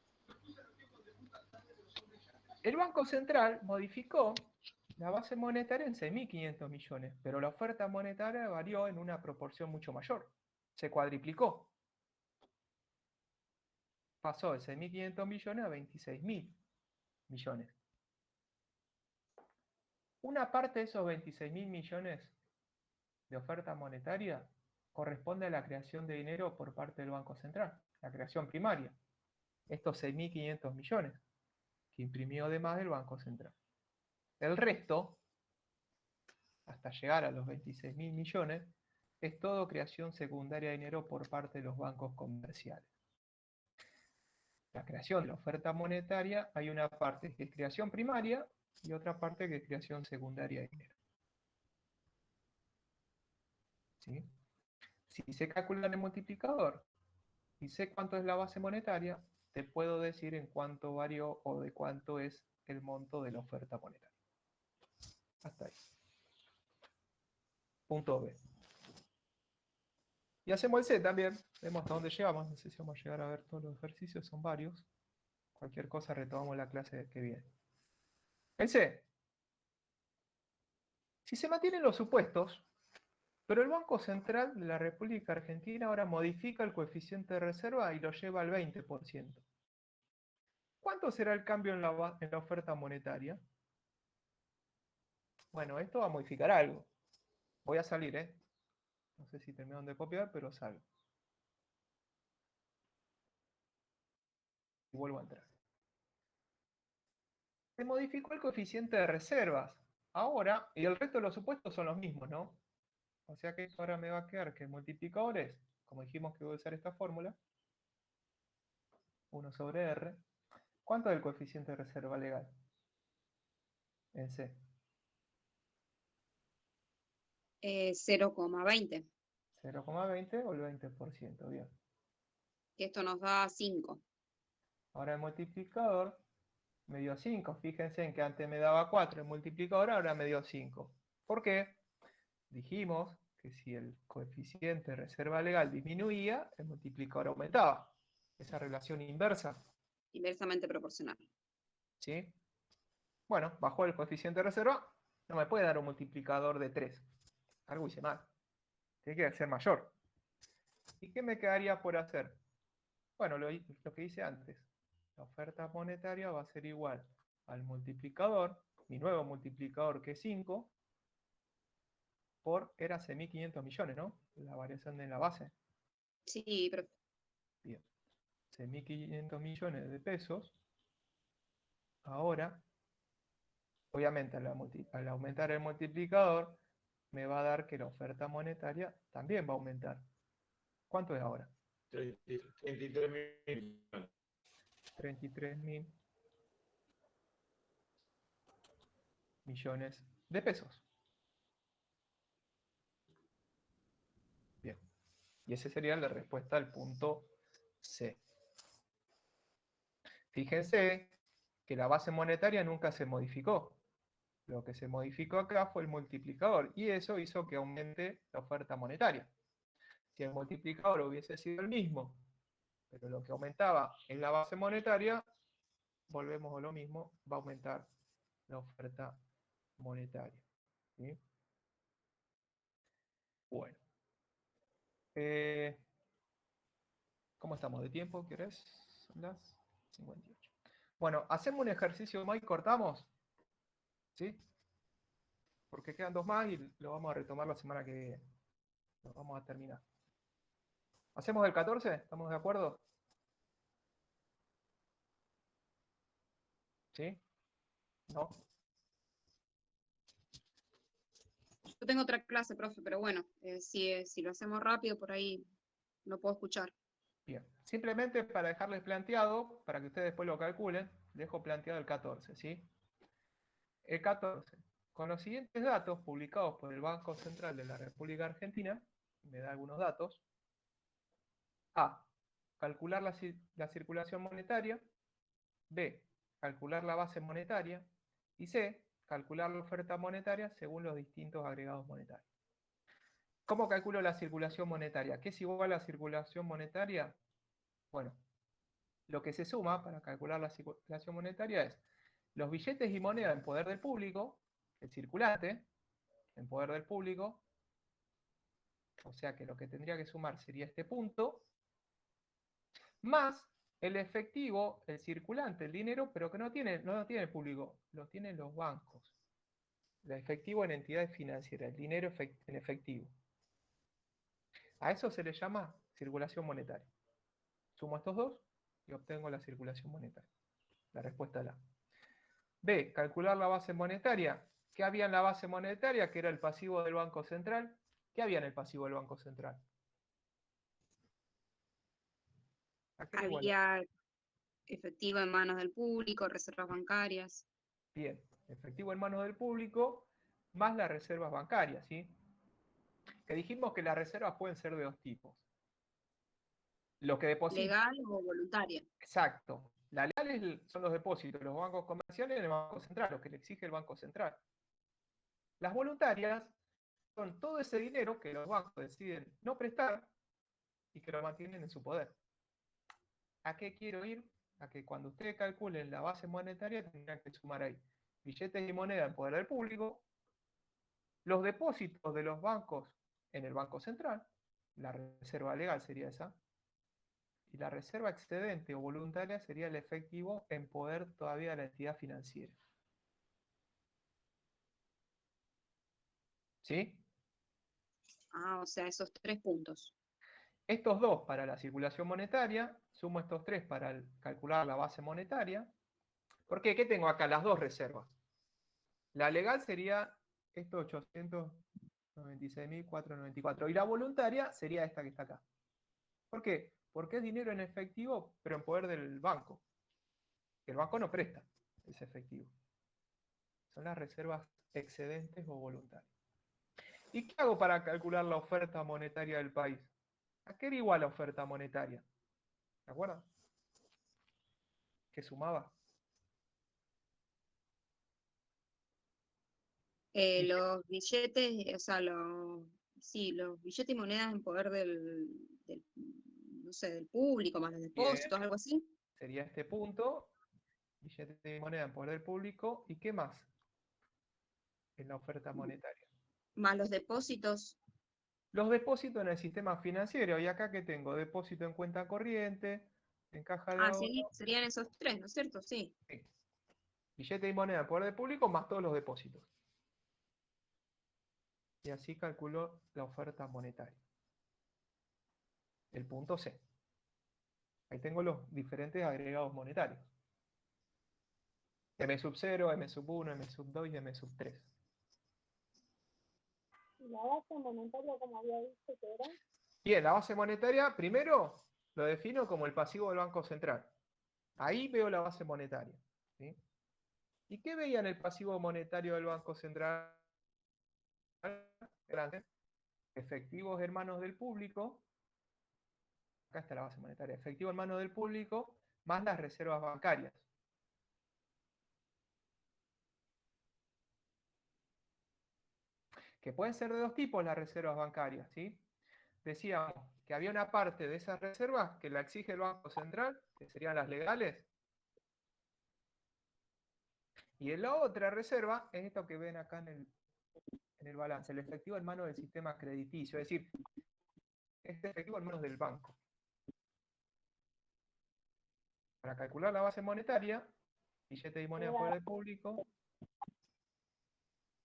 El Banco Central modificó la base monetaria en 6.500 millones, pero la oferta monetaria varió en una proporción mucho mayor. Se cuadriplicó. Pasó de 6.500 millones a 26.000 millones. Una parte de esos 26.000 millones de oferta monetaria corresponde a la creación de dinero por parte del Banco Central, la creación primaria. Estos 6.500 millones que imprimió además del Banco Central. El resto, hasta llegar a los 26.000 millones, es todo creación secundaria de dinero por parte de los bancos comerciales. la creación de la oferta monetaria, hay una parte que es creación primaria y otra parte que es creación secundaria de dinero. ¿Sí? Si sé calcular el multiplicador y sé cuánto es la base monetaria, te puedo decir en cuánto varió o de cuánto es el monto de la oferta monetaria. Hasta ahí. Punto B. Y hacemos el C también. Vemos hasta dónde llegamos. No sé si vamos a llegar a ver todos los ejercicios, son varios. Cualquier cosa retomamos la clase que viene. El C. Si se mantienen los supuestos, pero el Banco Central de la República Argentina ahora modifica el coeficiente de reserva y lo lleva al 20%. ¿Cuánto será el cambio en la oferta monetaria? Bueno, esto va a modificar algo. Voy a salir, ¿eh? No sé si terminaron de copiar, pero salgo. Y vuelvo a entrar. Se modificó el coeficiente de reservas. Ahora, y el resto de los supuestos son los mismos, ¿no? O sea que ahora me va a quedar que el multiplicador es, como dijimos que voy a usar esta fórmula, 1 sobre R. ¿Cuánto es el coeficiente de reserva legal? En C. 0,20. 0,20 o el 20%, bien. Que esto nos da 5. Ahora el multiplicador me dio 5. Fíjense en que antes me daba 4 el multiplicador, ahora me dio 5. ¿Por qué? Dijimos que si el coeficiente de reserva legal disminuía, el multiplicador aumentaba. Esa relación inversa. Inversamente proporcional. ¿Sí? Bueno, bajó el coeficiente de reserva, no me puede dar un multiplicador de 3. Algo hice mal. Tiene que ser mayor. ¿Y qué me quedaría por hacer? Bueno, lo que hice antes. La oferta monetaria va a ser igual al multiplicador, mi nuevo multiplicador que es 5, por, era 6.500 millones, ¿no? La variación de la base. Sí, pero Bien. 6.500 millones de pesos. Ahora, obviamente al aumentar el multiplicador, me va a dar que la oferta monetaria también va a aumentar. ¿Cuánto es ahora? 33 millones. 33.000 millones de pesos. Bien. Y esa sería la respuesta al punto C. Fíjense que la base monetaria nunca se modificó. Lo que se modificó acá fue el multiplicador y eso hizo que aumente la oferta monetaria. Si el multiplicador hubiese sido el mismo, pero lo que aumentaba es la base monetaria, volvemos a lo mismo, va a aumentar la oferta monetaria. ¿Sí? Bueno. ¿Cómo estamos de tiempo? ¿Qué hora es? Son las 58. Bueno, hacemos un ejercicio más y cortamos. ¿Sí? Porque quedan 2 más y lo vamos a retomar la semana que viene. Lo vamos a terminar. ¿Hacemos el 14? ¿Estamos de acuerdo? ¿Sí? ¿No? yo tengo otra clase, profe, pero bueno, si lo hacemos rápido, por ahí no puedo escuchar. Bien. Simplemente para dejarles planteado, para que ustedes después lo calculen, dejo planteado el 14, ¿sí? El 14. Con los siguientes datos publicados por el Banco Central de la República Argentina, me da algunos datos. A. Calcular la circulación monetaria. B. Calcular la base monetaria. Y C. Calcular la oferta monetaria según los distintos agregados monetarios. ¿Cómo calculo la circulación monetaria? ¿Qué es igual a la circulación monetaria? Bueno, lo que se suma para calcular la circulación monetaria es los billetes y moneda en poder del público, el circulante en poder del público, o sea que lo que tendría que sumar sería este punto, más el efectivo, el circulante, el dinero, pero que no lo tiene el público, lo tienen los bancos. El efectivo en entidades financieras, el dinero en efectivo. A eso se le llama circulación monetaria. Sumo estos dos y obtengo la circulación monetaria. La respuesta es la A. B. Calcular la base monetaria. ¿Qué había en la base monetaria? Que era el pasivo del Banco Central. ¿Qué había en el pasivo del Banco Central? ¿A qué le iguala? Había efectivo en manos del público, reservas bancarias. Bien, efectivo en manos del público, más las reservas bancarias, ¿sí? Que dijimos que las reservas pueden ser de dos tipos. Lo que deposita. Legal o voluntaria. Exacto. La legal son los depósitos, los bancos comerciales en el Banco Central, lo que le exige el Banco Central. Las voluntarias son todo ese dinero que los bancos deciden no prestar y que lo mantienen en su poder. ¿A qué quiero ir? A que cuando ustedes calculen la base monetaria tendrán que sumar ahí billetes y moneda en poder del público, los depósitos de los bancos en el Banco Central, la reserva legal sería esa, y la reserva excedente o voluntaria sería el efectivo en poder todavía de la entidad financiera. ¿Sí? Ah, o sea, esos 3 puntos. Estos dos para la circulación monetaria, sumo estos 3 para calcular la base monetaria. ¿Por qué? ¿Qué tengo acá? Las dos reservas. La legal sería esto 896.494 y la voluntaria sería esta que está acá. ¿Por qué? Porque es dinero en efectivo, pero en poder del banco. El banco no presta ese efectivo. Son las reservas excedentes o voluntarias. ¿Y qué hago para calcular la oferta monetaria del país? ¿A qué era igual la oferta monetaria? ¿Se acuerdan? ¿Qué sumaba? Los billetes, o sea, los billetes y monedas en poder no sé, del público, más los depósitos, algo así. Sería este punto, billete de moneda en poder del público, ¿y qué más en la oferta monetaria? Más los depósitos. Los depósitos en el sistema financiero, y acá que tengo depósito en cuenta corriente, en caja de ahorro, Sí, serían esos 3, ¿no es cierto? Sí. sí. Billete y moneda en poder del público más todos los depósitos. Y así calculo la oferta monetaria. El punto C. Ahí tengo los diferentes agregados monetarios. M sub 0, M sub 1, M sub 2 y M sub 3. La base monetaria, como había dicho que era. Bien, la base monetaria, primero lo defino como el pasivo del Banco Central. Ahí veo la base monetaria. ¿Sí? ¿Y qué veía en el pasivo monetario del Banco Central? Efectivos en manos del público. Acá está la base monetaria. Efectivo en manos del público más las reservas bancarias. Que pueden ser de dos tipos las reservas bancarias, ¿sí? Decíamos que había una parte de esas reservas que la exige el Banco Central, que serían las legales. Y en la otra reserva es esto que ven acá en el balance, el efectivo en manos del sistema crediticio, es decir, este efectivo en manos del banco. Para calcular la base monetaria, billete y moneda por el público.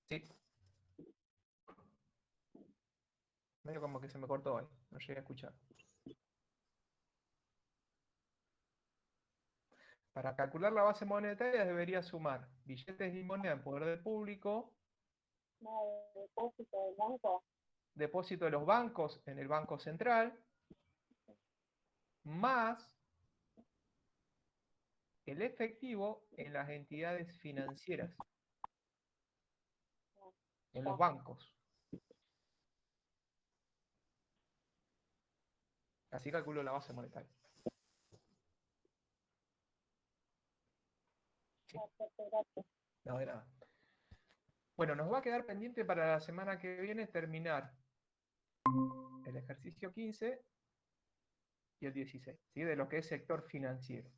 Sí. Medio como que se me cortó ahí, no llegué a escuchar. Para calcular la base monetaria debería sumar billetes y moneda en poder del público, No, depósito del banco. depósito de los bancos en el Banco Central, más el efectivo en las entidades financieras, en los bancos. Así calculo la base monetaria. ¿Sí? Gracias. No, de nada. Bueno, nos va a quedar pendiente para la semana que viene terminar el ejercicio 15 y el 16, ¿sí? De lo que es sector financiero.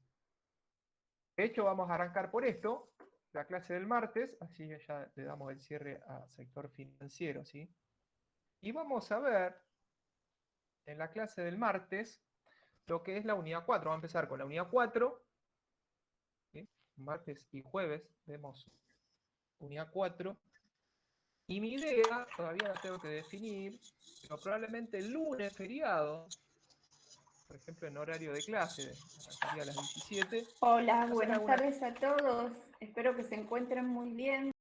De hecho, vamos a arrancar por esto, la clase del martes, así ya le damos el cierre a sector financiero, ¿sí? Y vamos a ver en la clase del martes lo que es la unidad 4. Vamos a empezar con la unidad 4, ¿sí? Martes y jueves vemos unidad 4. Y mi idea, todavía la tengo que definir, pero probablemente el lunes feriado, por ejemplo en horario de clase, arrancaría a las 17. Hola, Hacer buenas alguna- tardes a todos. Espero que se encuentren muy bien.